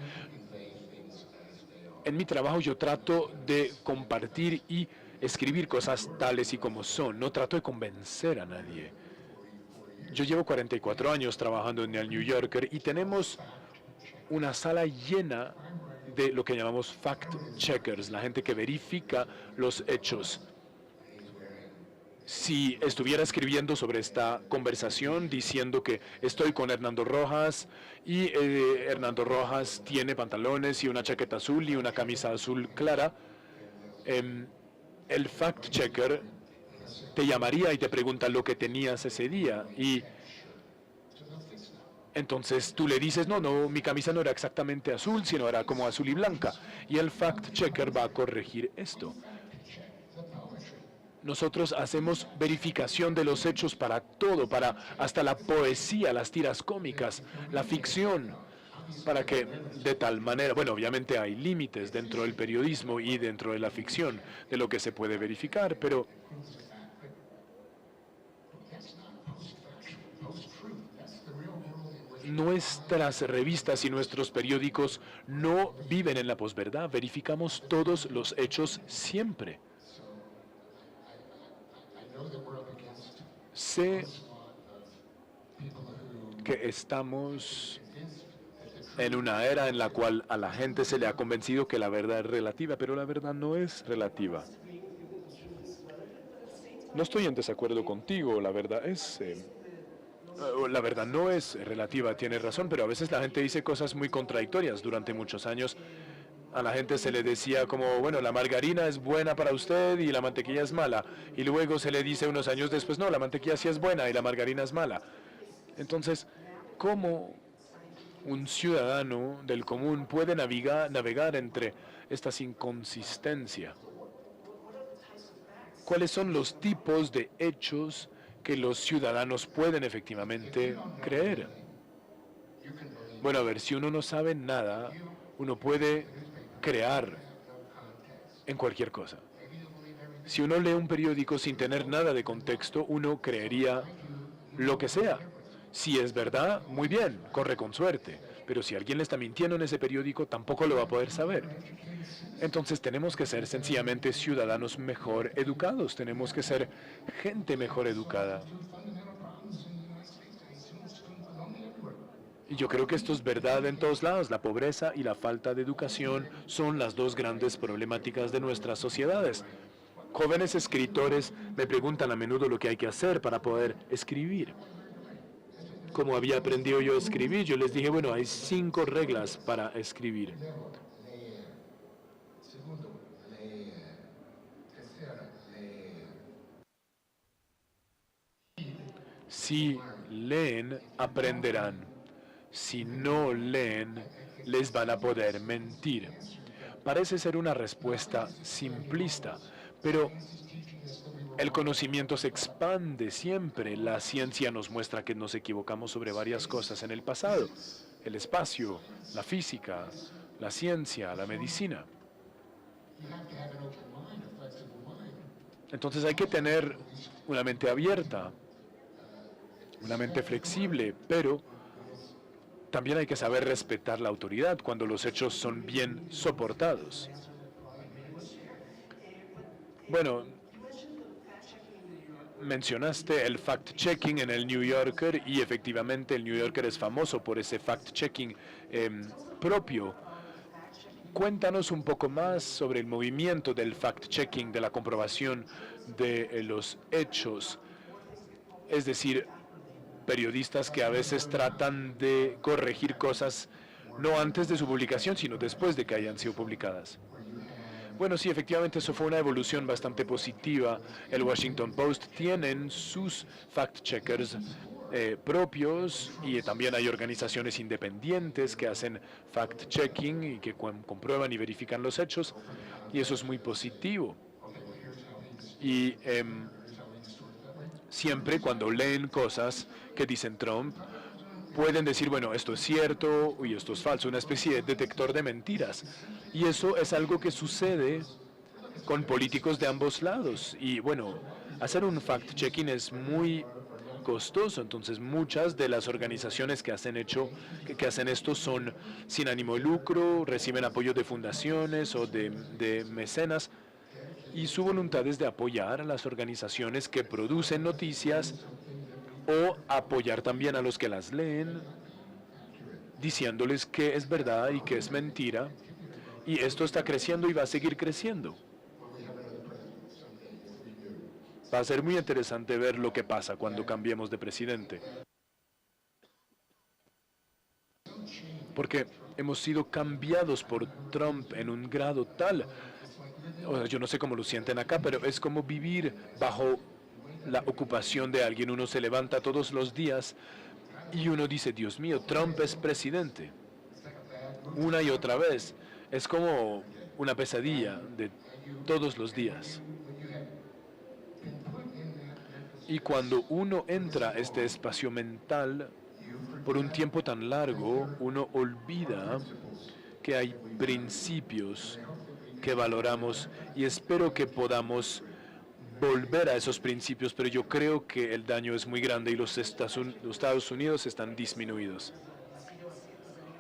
En mi trabajo yo trato de compartir y escribir cosas tales y como son. No trato de convencer a nadie. Yo llevo 44 años trabajando en el New Yorker y tenemos una sala llena de lo que llamamos fact-checkers, la gente que verifica los hechos. Si estuviera escribiendo sobre esta conversación diciendo que estoy con Hernando Rojas y Hernando Rojas tiene pantalones y una chaqueta azul y una camisa azul clara, el fact-checker te llamaría y te pregunta lo que tenías ese día. Y entonces tú le dices, no, no, mi camisa no era exactamente azul, sino era como azul y blanca. Y el fact-checker va a corregir esto. Nosotros hacemos verificación de los hechos para todo, para hasta la poesía, las tiras cómicas, la ficción, para que de tal manera, bueno, obviamente hay límites dentro del periodismo y dentro de la ficción de lo que se puede verificar, pero nuestras revistas y nuestros periódicos no viven en la posverdad, verificamos todos los hechos siempre. Sé que estamos en una era en la cual a la gente se le ha convencido que la verdad es relativa, pero la verdad no es relativa. No estoy en desacuerdo contigo, la verdad es... la verdad no es relativa, tienes razón, pero a veces la gente dice cosas muy contradictorias. Durante muchos años a la gente se le decía como, bueno, la margarina es buena para usted y la mantequilla es mala. Y luego se le dice unos años después, no, la mantequilla sí es buena y la margarina es mala. Entonces, ¿cómo un ciudadano del común puede navegar entre estas inconsistencias? ¿Cuáles son los tipos de hechos que los ciudadanos pueden efectivamente creer? Bueno, a ver, si uno no sabe nada, uno puede crear en cualquier cosa. Si uno lee un periódico sin tener nada de contexto, uno creería lo que sea. Si es verdad, muy bien, corre con suerte. Pero si alguien le está mintiendo en ese periódico, tampoco lo va a poder saber. Entonces tenemos que ser sencillamente ciudadanos mejor educados, tenemos que ser gente mejor educada. Y yo creo que esto es verdad en todos lados. La pobreza y la falta de educación son las dos grandes problemáticas de nuestras sociedades. Jóvenes escritores me preguntan a menudo lo que hay que hacer para poder escribir. Como había aprendido yo a escribir, yo les dije, bueno, hay 5 reglas para escribir. Si leen, aprenderán. Si no leen, les van a poder mentir. Parece ser una respuesta simplista, pero el conocimiento se expande siempre. La ciencia nos muestra que nos equivocamos sobre varias cosas en el pasado. El espacio, la física, la ciencia, la medicina. Entonces hay que tener una mente abierta, una mente flexible, pero también hay que saber respetar la autoridad cuando los hechos son bien soportados. Bueno, mencionaste el fact-checking en el New Yorker y efectivamente el New Yorker es famoso por ese fact-checking propio. Cuéntanos un poco más sobre el movimiento del fact-checking, de la comprobación de los hechos. Es decir, periodistas que a veces tratan de corregir cosas no antes de su publicación, sino después de que hayan sido publicadas. Bueno, sí, efectivamente eso fue una evolución bastante positiva. El Washington Post tienen sus fact-checkers propios y también hay organizaciones independientes que hacen fact-checking y que comprueban y verifican los hechos, y eso es muy positivo. Y siempre cuando leen cosas que dicen Trump, pueden decir, bueno, esto es cierto y esto es falso, una especie de detector de mentiras. Y eso es algo que sucede con políticos de ambos lados. Y bueno, hacer un fact-checking es muy costoso, entonces muchas de las organizaciones que hacen esto son sin ánimo de lucro, reciben apoyo de fundaciones o de mecenas, y su voluntad es de apoyar a las organizaciones que producen noticias o apoyar también a los que las leen, diciéndoles que es verdad y que es mentira, y esto está creciendo y va a seguir creciendo. Va a ser muy interesante ver lo que pasa cuando cambiemos de presidente. Porque hemos sido cambiados por Trump en un grado tal, yo no sé cómo lo sienten acá, pero es como vivir bajo la ocupación de alguien. Uno se levanta todos los días y uno dice, Dios mío, Trump es presidente. Una y otra vez. Es como una pesadilla de todos los días. Y cuando uno entra a este espacio mental, por un tiempo tan largo, uno olvida que hay principios que valoramos y espero que podamos volver a esos principios, pero yo creo que el daño es muy grande y los Estados Unidos están disminuidos.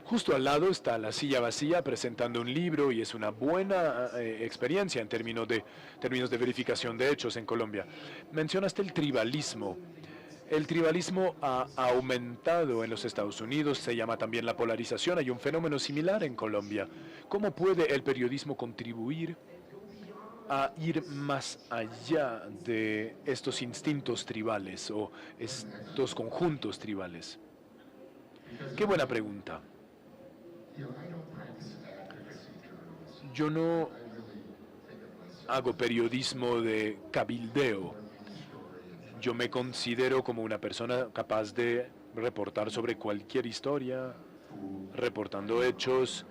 Justo al lado está la silla vacía presentando un libro y es una buena experiencia en términos de verificación de hechos en Colombia. Mencionaste el tribalismo. El tribalismo ha aumentado en los Estados Unidos, se llama también la polarización. Hay un fenómeno similar en Colombia. ¿Cómo puede el periodismo contribuir a ir más allá de estos instintos tribales o estos conjuntos tribales? Qué buena pregunta. Yo no hago periodismo de cabildeo. Yo me considero como una persona capaz de reportar sobre cualquier historia, reportando hechos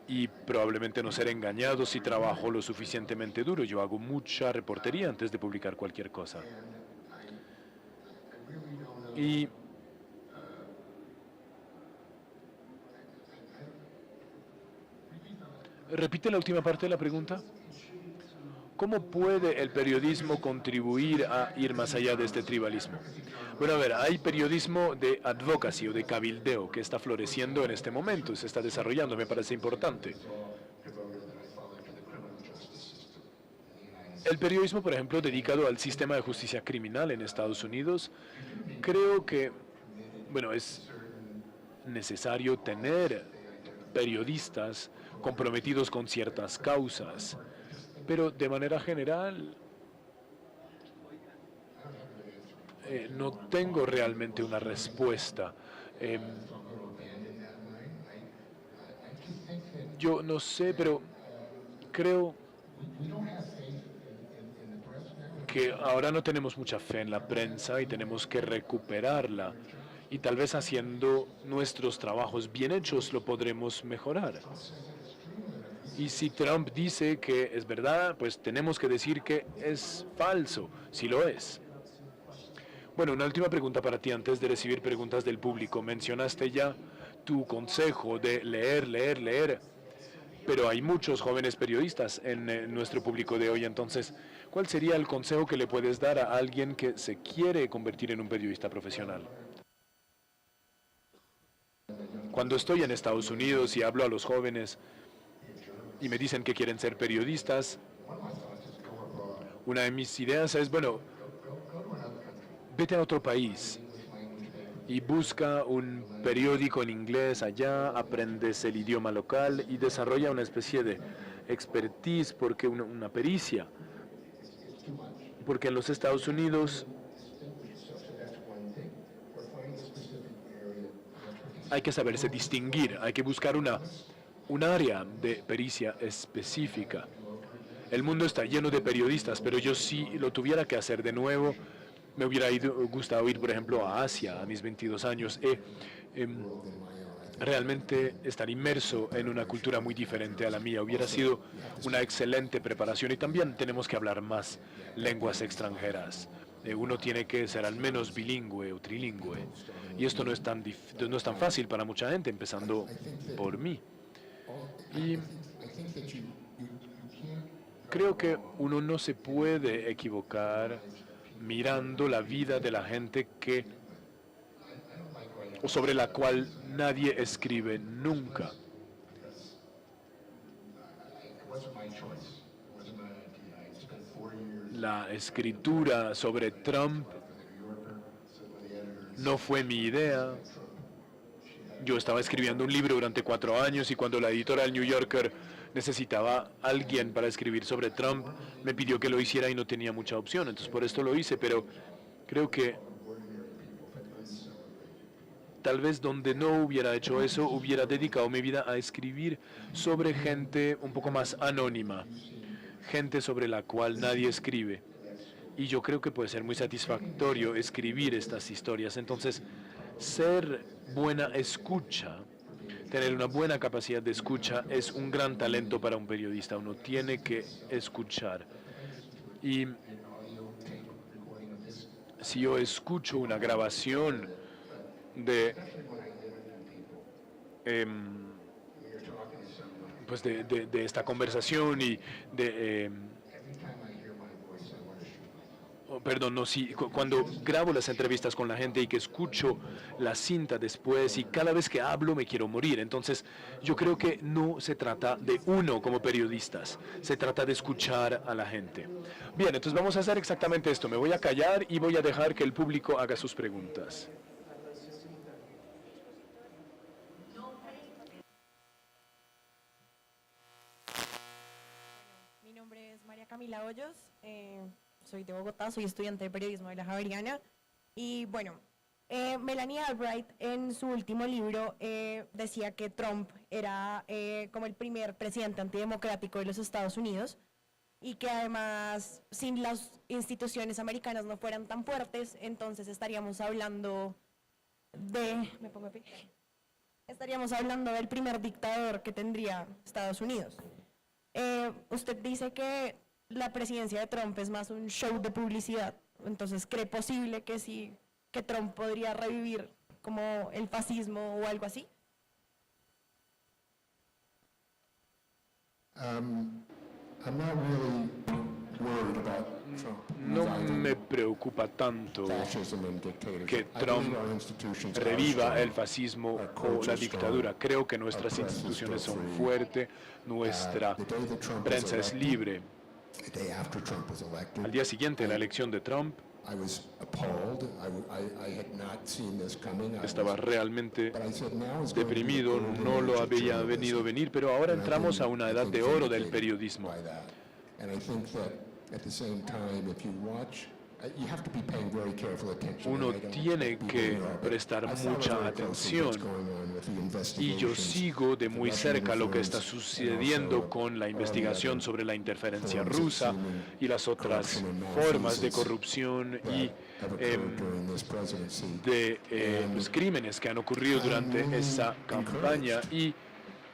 y probablemente no ser engañado si trabajo lo suficientemente duro. Yo hago mucha reportería antes de publicar cualquier cosa. Y repite la última parte de la pregunta. ¿Cómo puede el periodismo contribuir a ir más allá de este tribalismo? Bueno, a ver, hay periodismo de advocacy o de cabildeo que está floreciendo en este momento, se está desarrollando, me parece importante. El periodismo, por ejemplo, dedicado al sistema de justicia criminal en Estados Unidos, creo que, bueno, es necesario tener periodistas comprometidos con ciertas causas, pero de manera general no tengo realmente una respuesta. Yo no sé, pero creo que ahora no tenemos mucha fe en la prensa y tenemos que recuperarla. Y tal vez haciendo nuestros trabajos bien hechos lo podremos mejorar. Y si Trump dice que es verdad, pues tenemos que decir que es falso, si lo es. Bueno, una última pregunta para ti antes de recibir preguntas del público. Mencionaste ya tu consejo de leer, leer, leer, pero hay muchos jóvenes periodistas en nuestro público de hoy. Entonces, ¿cuál sería el consejo que le puedes dar a alguien que se quiere convertir en un periodista profesional? Cuando estoy en Estados Unidos y hablo a los jóvenes y me dicen que quieren ser periodistas, una de mis ideas es, bueno, vete a otro país y busca un periódico en inglés allá, aprendes el idioma local y desarrolla una especie de expertise, porque una pericia. Porque en los Estados Unidos hay que saberse distinguir, hay que buscar un área de pericia específica. El mundo está lleno de periodistas, pero yo si lo tuviera que hacer de nuevo, me hubiera gustado ir, por ejemplo, a Asia a mis 22 años. Realmente estar inmerso en una cultura muy diferente a la mía hubiera sido una excelente preparación. Y también tenemos que hablar más lenguas extranjeras. Uno tiene que ser al menos bilingüe o trilingüe. Y esto no es tan fácil para mucha gente, empezando por mí. Y creo que uno no se puede equivocar mirando la vida de la gente sobre la cual nadie escribe nunca. La escritura sobre Trump no fue mi idea. Yo estaba escribiendo un libro durante 4 años y cuando la editora del New Yorker necesitaba a alguien para escribir sobre Trump, me pidió que lo hiciera y no tenía mucha opción. Entonces por esto lo hice, pero creo que tal vez donde no hubiera hecho eso, hubiera dedicado mi vida a escribir sobre gente un poco más anónima, gente sobre la cual nadie escribe. Y yo creo que puede ser muy satisfactorio escribir estas historias. Entonces, ser buena escucha, tener una buena capacidad de escucha es un gran talento para un periodista. Uno tiene que escuchar. Y si yo escucho una grabación de, pues de esta conversación y de... perdón, no, sí, cuando grabo las entrevistas con la gente y que escucho la cinta después y cada vez que hablo me quiero morir. Entonces, yo creo que no se trata de uno como periodistas, se trata de escuchar a la gente. Bien, entonces vamos a hacer exactamente esto. Me voy a callar y voy a dejar que el público haga sus preguntas. Mi nombre es María Camila Hoyos, soy de Bogotá, soy estudiante de periodismo de la Javeriana. Y bueno, Melanie Albright en su último libro decía que Trump era como el primer presidente antidemocrático de los Estados Unidos y que además sin las instituciones americanas no fueran tan fuertes, entonces estaríamos hablando estaríamos hablando del primer dictador que tendría Estados Unidos. Usted dice que la presidencia de Trump es más un show de publicidad, entonces ¿cree posible que sí, que Trump podría revivir como el fascismo o algo así? I'm not really worried about Trump. No me preocupa tanto Fascism and dictatorship. que I believe Trump our institutions are reviva strong. el fascismo o la dictadura. Creo que nuestras instituciones son fuertes, nuestra The day that Trump was prensa es elected, libre. the day after Trump was elected, Al día siguiente de la elección de Trump, I was appalled. I had not seen this coming. estaba realmente But I said, now is going to be the deprimido, golden no lo age of había journalism. venido venir, pero ahora And I've entramos been, a una I edad think, de oro del vindicated periodismo. by that. And I think that at the same time, if you watch, you have to be paying very careful attention. Uno I don't tiene be que where you are, but prestar I follow mucha very closely what's atención. going on with the Y yo investigations, sigo de muy the Russian cerca lo que está interference, sucediendo and also con la all the investigación other sobre la interferencia forms of rusa seeming y las otras corruption and formas de malfeasance corrupción y that have occurred during this presidency. de pues, crímenes que han ocurrido durante esa campaña. Y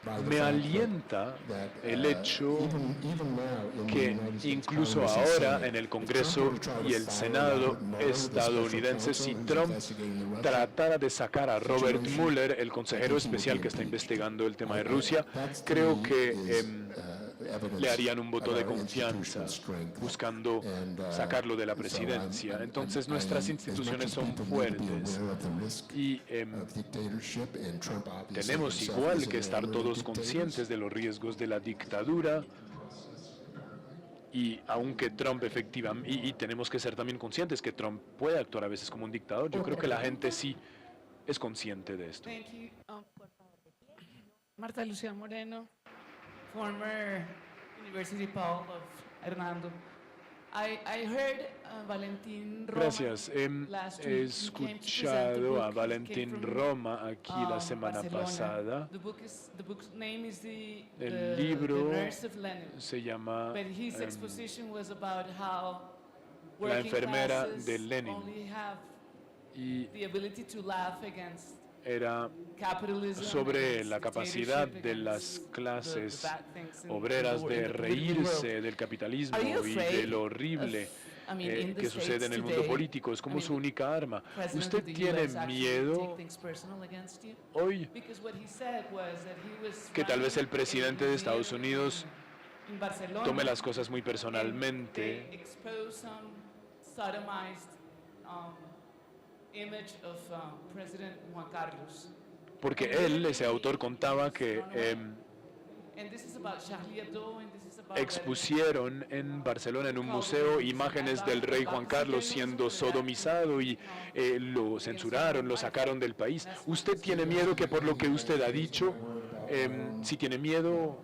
By the me fact alienta that, el hecho even now in the que United States incluso Congress and ahora Senate, en el if Congreso Trump were to try to y el fire Senado Robert Mueller, the special estadounidense, counsel si who's Trump investigating the Russia tratara de sacar a Robert situation, Mueller, el consejero I think he would especial be que está impeached. investigando el tema de I- Rusia, that to creo me que is, evidence le harían un voto of de our confianza institutional strength. buscando And, sacarlo de la so presidencia. I'm- Entonces I- nuestras as much instituciones as son people need to be fuertes aware of the risk y of dictatorship, and Trump obviously tenemos himself igual is que an estar elderly todos dictator. conscientes de los riesgos de la dictadura. Y aunque Trump efectivamente, y tenemos que ser también conscientes que Trump puede actuar a veces como un dictador, yo creo que la gente sí es consciente de esto. Thank you. Marta Lucía Moreno, former University Paul of Hernando. I heard Valentín Roma. Gracias. last He week. He came to present the escuchado book. a He Valentín came from, Roma aquí la semana Barcelona. pasada. The book's name is El libro The Nurse of Lenin. se llama But his exposition was about how La working enfermera classes de Lenin. only have y the ability to laugh against era capitalism, sobre against la capacidad dictatorship, de against las the clases bad things in obreras the de in the political reírse world. del capitalismo Are you y de afraid lo horrible I mean, in the que sucede en el States mundo today, político. Es como I su mean, única arma. President ¿Usted of the tiene US actually miedo take things personal against you? hoy Because what he said was that he was que tal vez el running presidente a de Estados museum Unidos in Barcelona, tome las cosas muy and personalmente? they exposed some sodomized image of President Juan Carlos. Porque él, ese autor, contaba que And this is about Charlie Hebdo, and this is about expusieron en Barcelona, en un museo, imágenes del rey Juan Carlos siendo sodomizado y lo censuraron, lo sacaron del país. ¿Usted tiene miedo que por lo que usted ha dicho, si tiene miedo?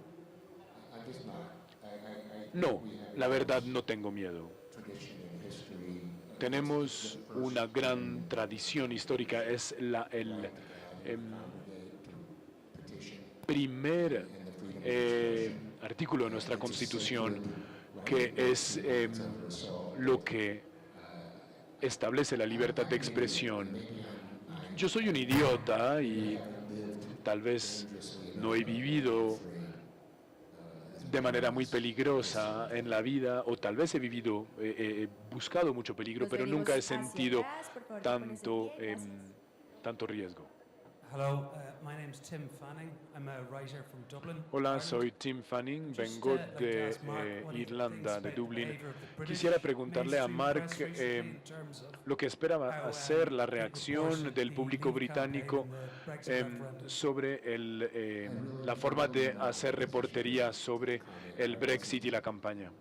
No, la verdad no tengo miedo. Tenemos una gran tradición histórica, es el primer artículo de nuestra Constitución que es lo que establece la libertad de expresión. Yo soy un idiota y tal vez no he vivido de manera muy peligrosa en la vida, o tal vez he vivido, he buscado mucho peligro, pero nunca he sentido tanto riesgo. Hello, my name is Tim Fanning. I'm a writer from Dublin. Hola, Ireland. soy Tim Fanning, vengo de Irlanda, de Dublín. Quisiera preguntarle a Mark lo que esperaba hacer la reacción del público británico sobre la forma de hacer reportería sobre el Brexit y la campaña.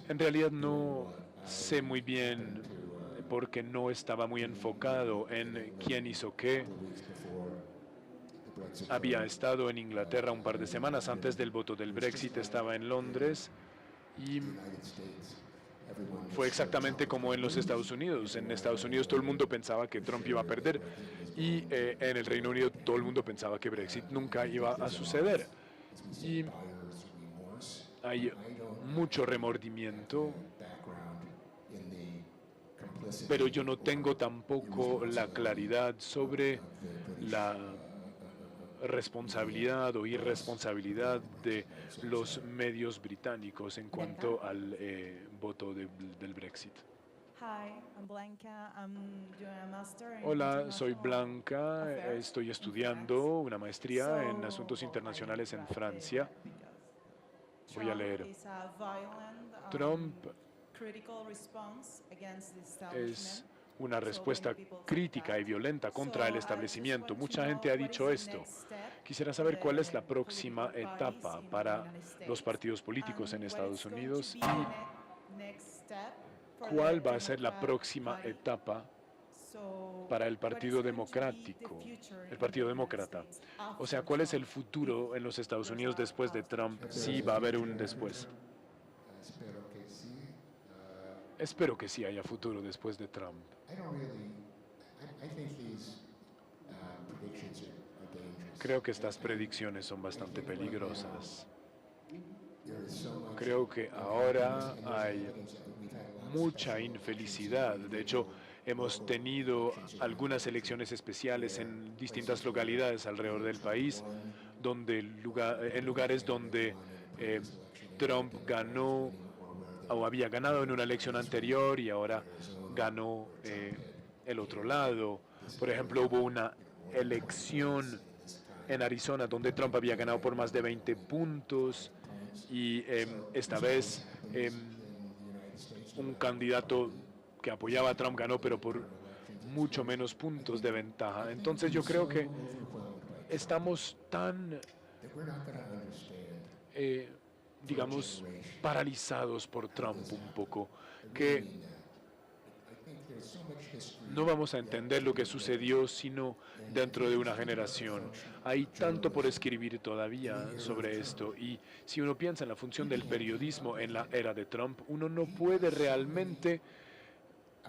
En realidad no sé muy bien porque no estaba muy enfocado en quién hizo qué. Había estado en Inglaterra un par de semanas antes del voto del Brexit, estaba en Londres y fue exactamente como en los Estados Unidos. En Estados Unidos todo el mundo pensaba que Trump iba a perder y en el Reino Unido todo el mundo pensaba que Brexit nunca iba a suceder. Y hay mucho remordimiento, pero yo no tengo tampoco la claridad sobre la responsabilidad o irresponsabilidad de los medios británicos en cuanto al voto del Brexit. Hola, soy Blanca, estoy estudiando una maestría en asuntos internacionales en Francia. Voy a leer. Trump es una respuesta crítica y violenta contra el establecimiento. Mucha gente ha dicho esto. Quisiera saber cuál es la próxima etapa para los partidos políticos en Estados Unidos y cuál va a ser la próxima etapa para el Partido Democrático, el Partido Demócrata. O sea, ¿cuál es el futuro en los Estados Unidos después de Trump? Sí, va a haber un después. Espero que sí haya futuro después de Trump. Creo que estas predicciones son bastante peligrosas. Creo que ahora hay mucha infelicidad. De hecho, hemos tenido algunas elecciones especiales en distintas localidades alrededor del país, en lugares donde Trump ganó o había ganado en una elección anterior y ahora ganó el otro lado. Por ejemplo, hubo una elección en Arizona donde Trump había ganado por más de 20 puntos y esta vez un candidato que apoyaba a Trump ganó, pero por mucho menos puntos de ventaja. Entonces yo creo que estamos tan digamos, paralizados por Trump un poco, que no vamos a entender lo que sucedió sino dentro de una generación. Hay tanto por escribir todavía sobre esto y si uno piensa en la función del periodismo en la era de Trump, uno no puede realmente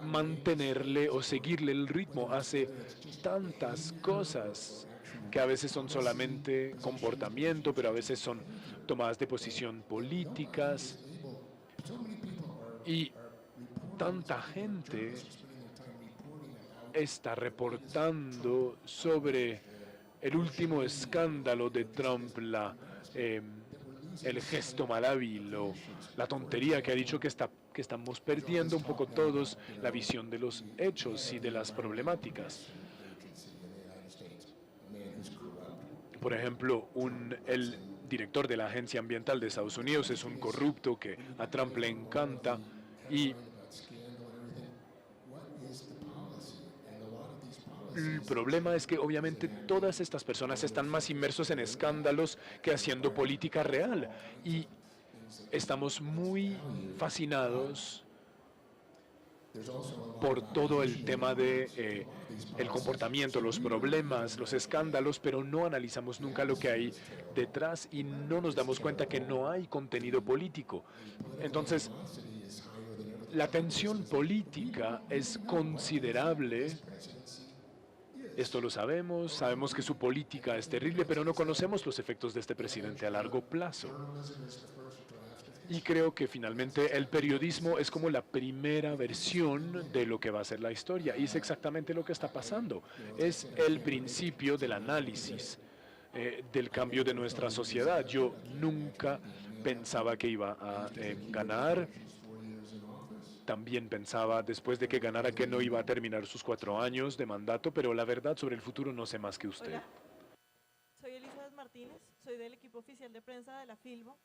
mantenerle o seguirle el ritmo. Hace tantas cosas que a veces son solamente comportamiento, pero a veces son tomadas de posición políticas. Y tanta gente está reportando sobre el último escándalo de Trump, el gesto mal hábil o la tontería que ha dicho que estamos perdiendo un poco todos la visión de los hechos y de las problemáticas. Por ejemplo, el director de la Agencia Ambiental de Estados Unidos es un corrupto que a Trump le encanta y el problema es que obviamente todas estas personas están más inmersos en escándalos que haciendo política real y estamos muy fascinados por todo el tema de el comportamiento, los problemas, los escándalos, pero no analizamos nunca lo que hay detrás y no nos damos cuenta que no hay contenido político. Entonces, la tensión política es considerable. Esto lo sabemos, sabemos que su política es terrible, pero no conocemos los efectos de este presidente a largo plazo. Y creo que finalmente el periodismo es como la primera versión de lo que va a ser la historia. Y es exactamente lo que está pasando. Es el principio del análisis del cambio de nuestra sociedad. Yo nunca pensaba que iba a ganar. También pensaba después de que ganara que no iba a terminar sus 4 años de mandato, pero la verdad sobre el futuro no sé más que usted. Hola, soy Elizabeth Martínez, soy del equipo oficial de prensa de la Filbo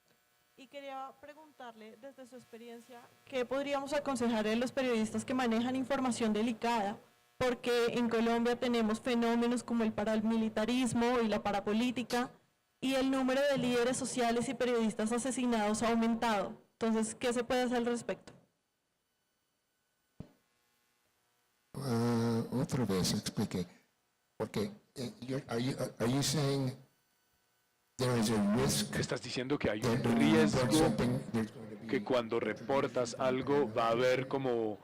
y quería preguntarle desde su experiencia qué podríamos aconsejarle a los periodistas que manejan información delicada, porque en Colombia tenemos fenómenos como el paramilitarismo y la parapolítica y el número de líderes sociales y periodistas asesinados ha aumentado. Entonces, ¿qué se puede hacer al respecto? Otra vez explique, porque are you saying there is a risk ¿Estás diciendo que hay that un when you report riesgo something, there's going to be que cuando reportas algo va a haber como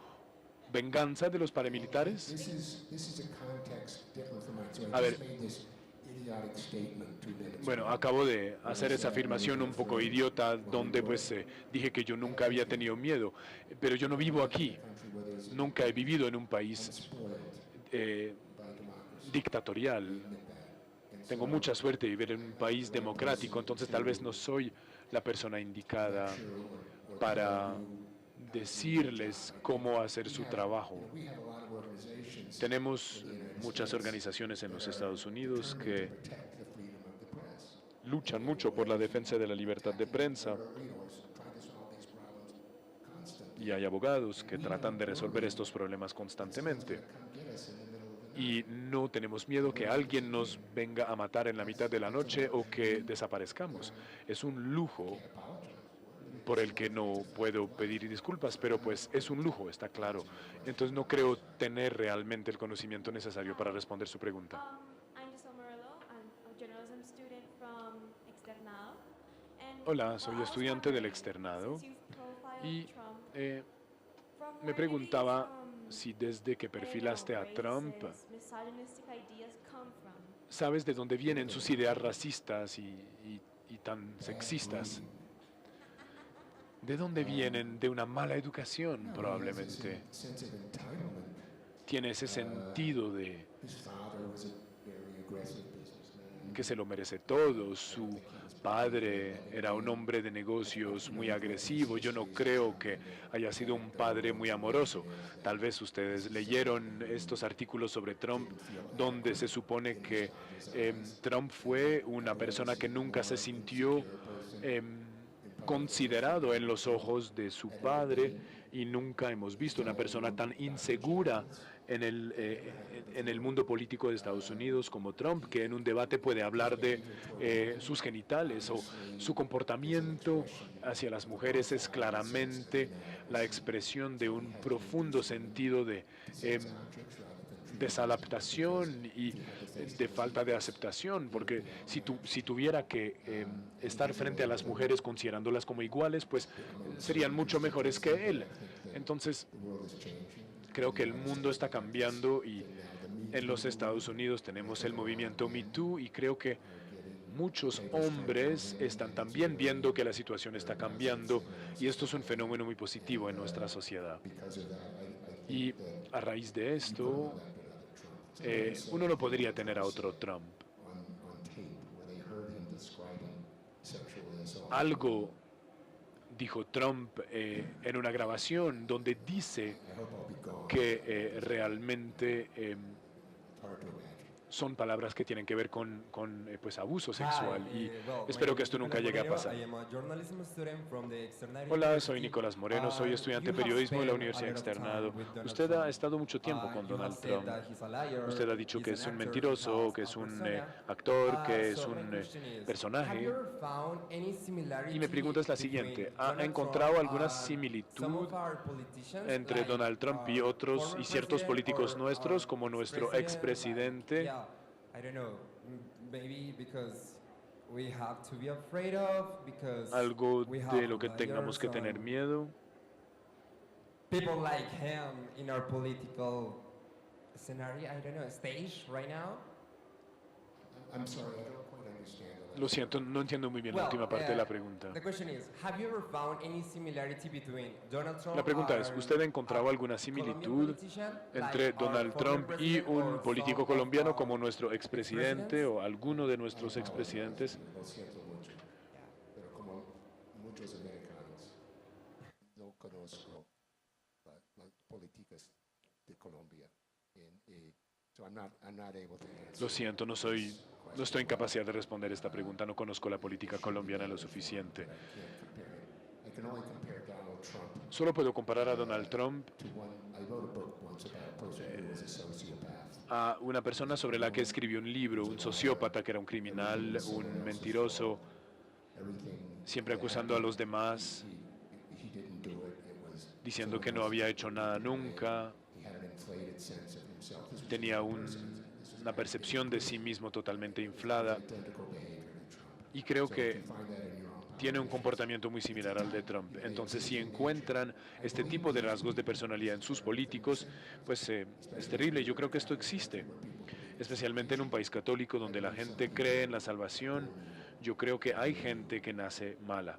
venganza de los paramilitares? This is a context different from mine. So A I ver. just made this idiotic statement 2 minutes Bueno, acabo de hacer esa afirmación un poco idiota donde pues dije que yo nunca había tenido miedo, pero yo no vivo aquí, nunca he vivido en un país dictatorial. Tengo mucha suerte de vivir en un país democrático, entonces tal vez no soy la persona indicada para decirles cómo hacer su trabajo. Tenemos muchas organizaciones en los Estados Unidos que luchan mucho por la defensa de la libertad de prensa y hay abogados que tratan de resolver estos problemas constantemente. Y no tenemos miedo que alguien nos venga a matar en la mitad de la noche o que desaparezcamos. Es un lujo por el que no puedo pedir disculpas, pero pues es un lujo, está claro. Entonces no creo tener realmente el conocimiento necesario para responder su pregunta. I'm Giselle Morello. I'm a journalism student from Externado. And Hola, soy estudiante del Externado y me preguntaba si desde que perfilaste a Trump, ¿sabes de dónde vienen sus ideas racistas y tan sexistas? ¿De dónde vienen? De una mala educación, probablemente. sense of entitlement. Tiene ese sentido de His father was a very aggressive businessman. que se lo merece todo. Su padre era un hombre de negocios muy agresivo. Yo no creo que haya sido un padre muy amoroso. Tal vez ustedes leyeron estos artículos sobre Trump, donde se supone que Trump fue una persona que nunca se sintió considerado en los ojos de su padre y nunca hemos visto una persona tan insegura en el mundo político de Estados Unidos como Trump, que en un debate puede hablar de sus genitales o su comportamiento hacia las mujeres es claramente la expresión de un profundo sentido de desadaptación y de falta de aceptación, porque si tuviera que estar frente a las mujeres considerándolas como iguales, pues serían mucho mejores que él. Entonces, creo que el mundo está cambiando y en los Estados Unidos tenemos el movimiento Me Too y creo que muchos hombres están también viendo que la situación está cambiando y esto es un fenómeno muy positivo en nuestra sociedad. Y a raíz de esto, uno no podría tener a otro Trump. Algo dijo Trump en una grabación donde dice que realmente son palabras que tienen que ver con pues abuso sexual y espero que esto nunca llegue a pasar. Hola, soy Nicolás Moreno, soy estudiante de periodismo de la Universidad Externado. Usted ha estado mucho tiempo con Donald Trump. Usted ha dicho que es un mentiroso, que es un actor, que es un personaje. Y mi pregunta es la siguiente, ¿ha encontrado alguna similitud entre Donald Trump y otros y ciertos políticos nuestros, como nuestro expresidente? Algo de lo que tengamos que tener miedo. People like him in our political scenario, I don't know, stage right now. I'm sorry, I don't quite understand the Lo siento, no entiendo muy bien la última parte de la pregunta. The question is, have you ever found any similarity between Donald Trump La pregunta es, and ¿usted ha encontrado alguna Colombian similitud politician, entre like our Donald former Trump y president un or político some of colombiano our como nuestro expresidente ex-presidents? o alguno de nuestros expresidentes? Lo siento mucho, pero como muchos americanos, no conozco las políticas de Colombia. So I'm not able to answer. Lo siento, no estoy en capacidad de responder esta pregunta. No conozco la política colombiana lo suficiente. I can only compare Donald Trump Solo puedo comparar a Donald Trump to one. I wrote a book once about a person who was a sociopath. a una persona sobre la que escribió un libro, un sociópata que era un criminal, un mentiroso, siempre acusando a los demás, He didn't do it. It was diciendo que no había hecho nada nunca, he had an inflated sense of himself. This was tenía una percepción de sí mismo totalmente inflada identical behavior to Trump. y creo que Find that in your own tiene un comportamiento muy similar al de Trump. Entonces, si encuentran este tipo de rasgos de personalidad en sus políticos, pues es terrible. Yo creo que esto existe, especialmente en un país católico donde la gente cree en la salvación. Yo creo que hay gente que nace mala.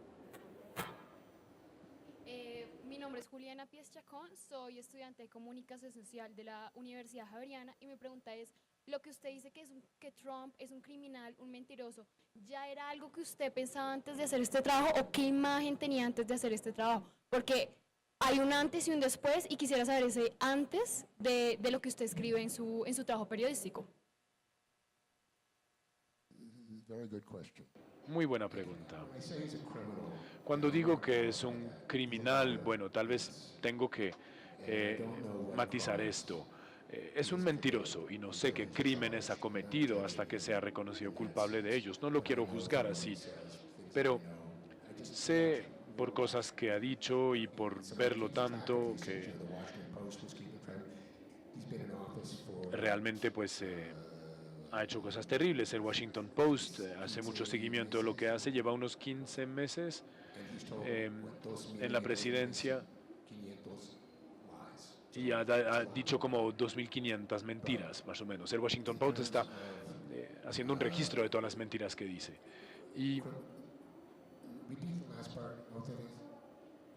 Mi nombre es Juliana Pies Chacón, soy estudiante de Comunicación Social de la Universidad Javeriana y mi pregunta es, lo que usted dice que Trump es un criminal, un mentiroso, ¿ya era algo que usted pensaba antes de hacer este trabajo o qué imagen tenía antes de hacer este trabajo? Porque hay un antes y un después y quisiera saber ese antes de lo que usted escribe en su trabajo periodístico. Very good question. Muy buena pregunta. I say he's a criminal. Cuando digo que es un criminal, bueno, tal vez tengo que matizar esto. Es un mentiroso y no sé qué crímenes ha cometido hasta que sea reconocido culpable de ellos. No lo quiero juzgar así, pero sé por cosas que ha dicho y por verlo tanto que The Washington Post was keeping track. He's been in office for realmente pues ha hecho cosas terribles. El Washington Post hace mucho seguimiento de lo que hace, lleva unos 15 meses en la presidencia 500 lies. y ha dicho como 2.500 mentiras, más o menos. El Washington Post está haciendo un registro de todas las mentiras que dice. Y Repeat the last part.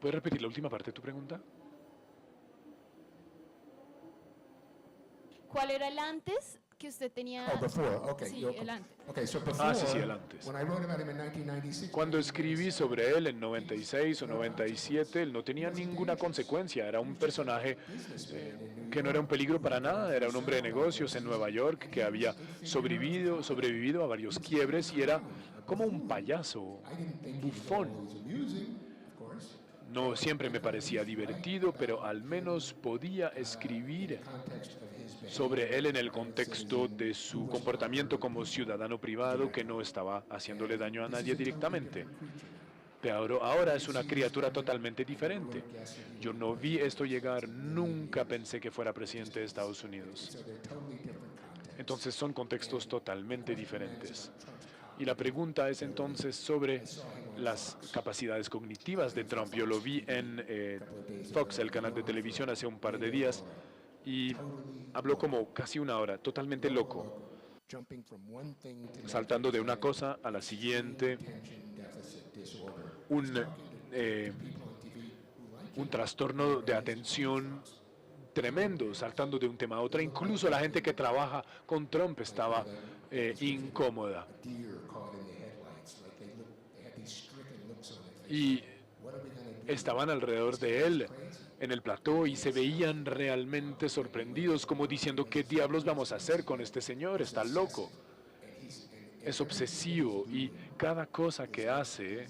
¿puedes repetir la última parte de tu pregunta? ¿Cuál era el antes que usted tenía? Oh, before. Okay. Sí, you're- el antes. Okay, so before. Sí, el antes. When I wrote about him in 1996. Cuando escribí sobre él en 96 o 97, él no tenía ninguna consecuencia. Era un personaje que no era un peligro para nada. Era un hombre de negocios en Nueva York que había sobrevivido a varios quiebres y era como un payaso, un bufón. It was amusing, of course. No siempre me parecía divertido, pero al menos podía escribir Context of his behavior. sobre él en el contexto de su comportamiento como ciudadano privado que no estaba haciéndole daño a nadie directamente. Pero ahora es una criatura totalmente diferente. Yo no vi esto llegar, nunca pensé que fuera presidente de Estados Unidos. So they're totally different contexts. Entonces son contextos totalmente diferentes. Y la pregunta es entonces sobre las capacidades cognitivas de Trump. Yo lo vi en Fox, el canal de televisión, hace un par de días y habló como casi una hora, totalmente loco, Jumping from one thing to the saltando de una cosa a la siguiente, attention deficit disorder. un trastorno de atención tremendo, saltando de un tema a otro. Incluso la gente que trabaja con Trump estaba incómoda. Deer caught in the headlights, like they had these stricken looks on their face. Y What are we gonna do? estaban alrededor de él en el plató y se veían realmente sorprendidos, como diciendo, ¿qué diablos vamos a hacer con este señor? Está loco. Es obsesivo y cada cosa que hace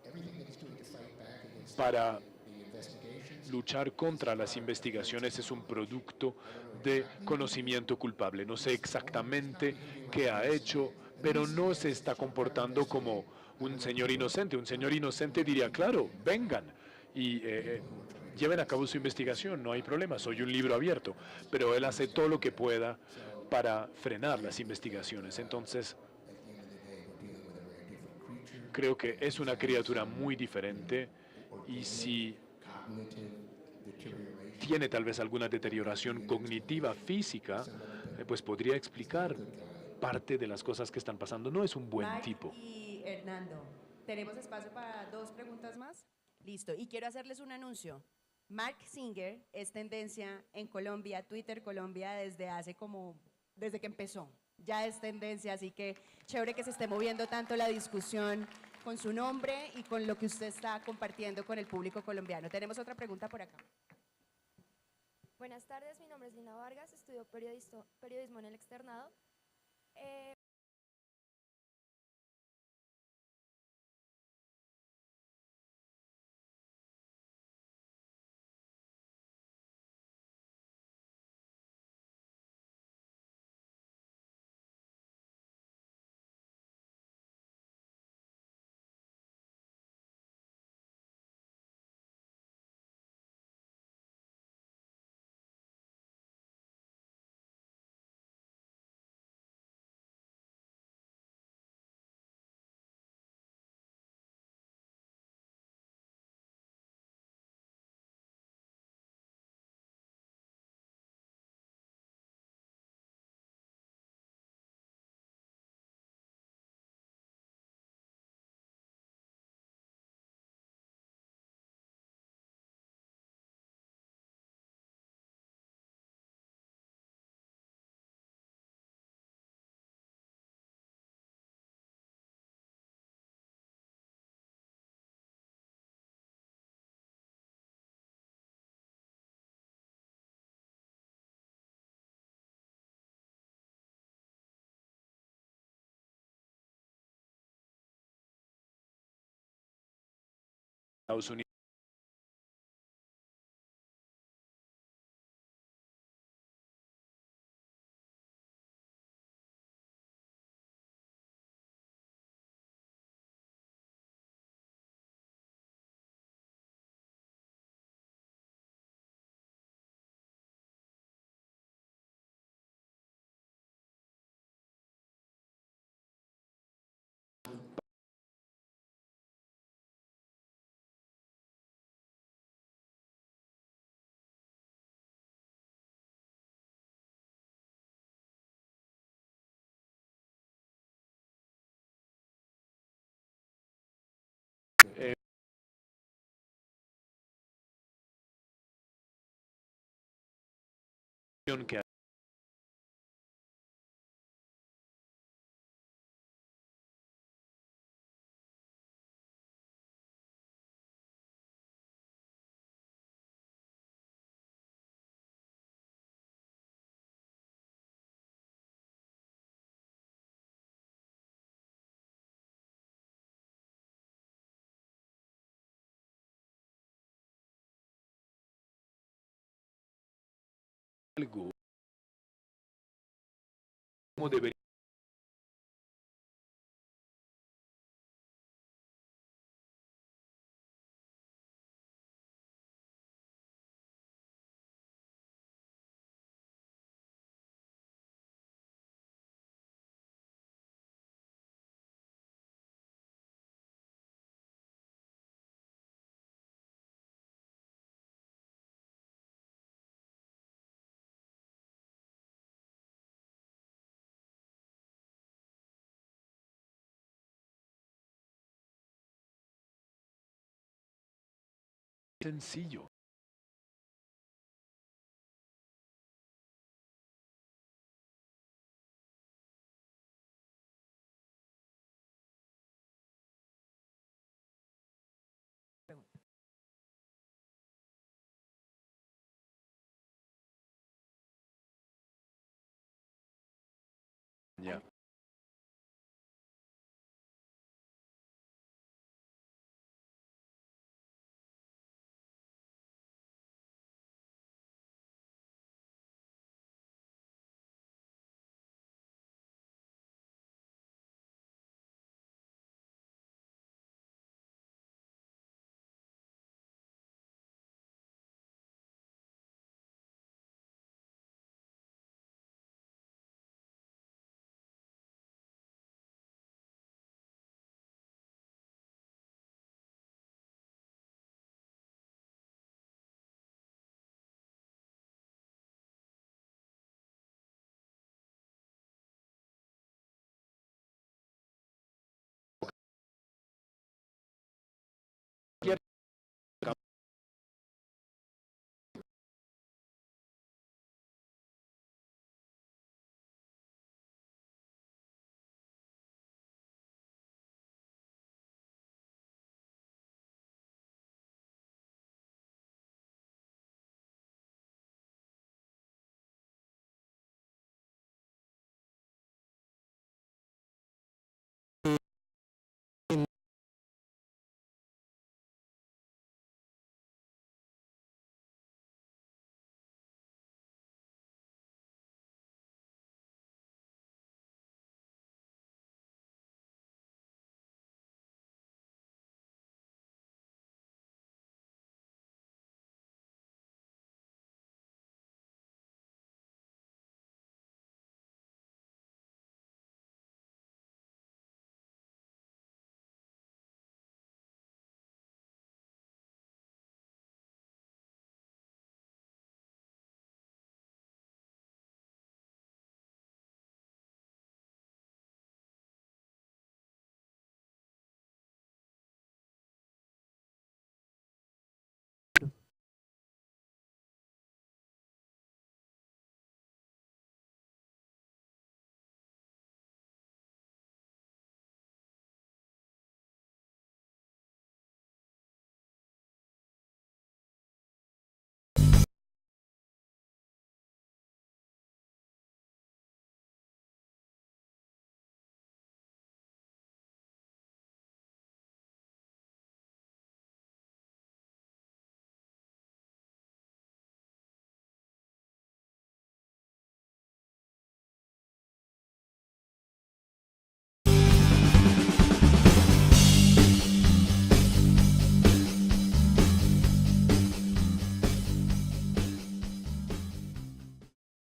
Everything that he's doing to fight back against para the investigations. luchar contra las investigaciones es un producto de conocimiento culpable. No sé exactamente qué ha hecho, pero no se está comportando como un señor inocente. Un señor inocente diría, claro, vengan y lleven a cabo su investigación, no hay problema, soy un libro abierto. Pero él hace todo lo que pueda para frenar las investigaciones. Entonces, creo que es una criatura muy diferente y si tiene tal vez alguna deterioración cognitiva física, pues podría explicar parte de las cosas que están pasando. No es un buen Mark tipo. y Hernando, ¿tenemos espacio para 2 preguntas más? Listo, y quiero hacerles un anuncio. Mark Singer es tendencia en Colombia, Twitter Colombia, desde que empezó. Ya es tendencia, así que chévere que se esté moviendo tanto la discusión con su nombre y con lo que usted está compartiendo con el público colombiano. Tenemos otra pregunta por acá. Buenas tardes, mi nombre es Lina Vargas, estudio periodismo en el externado. Estados Unidos. Que algo como debería. Sencillo. Ya.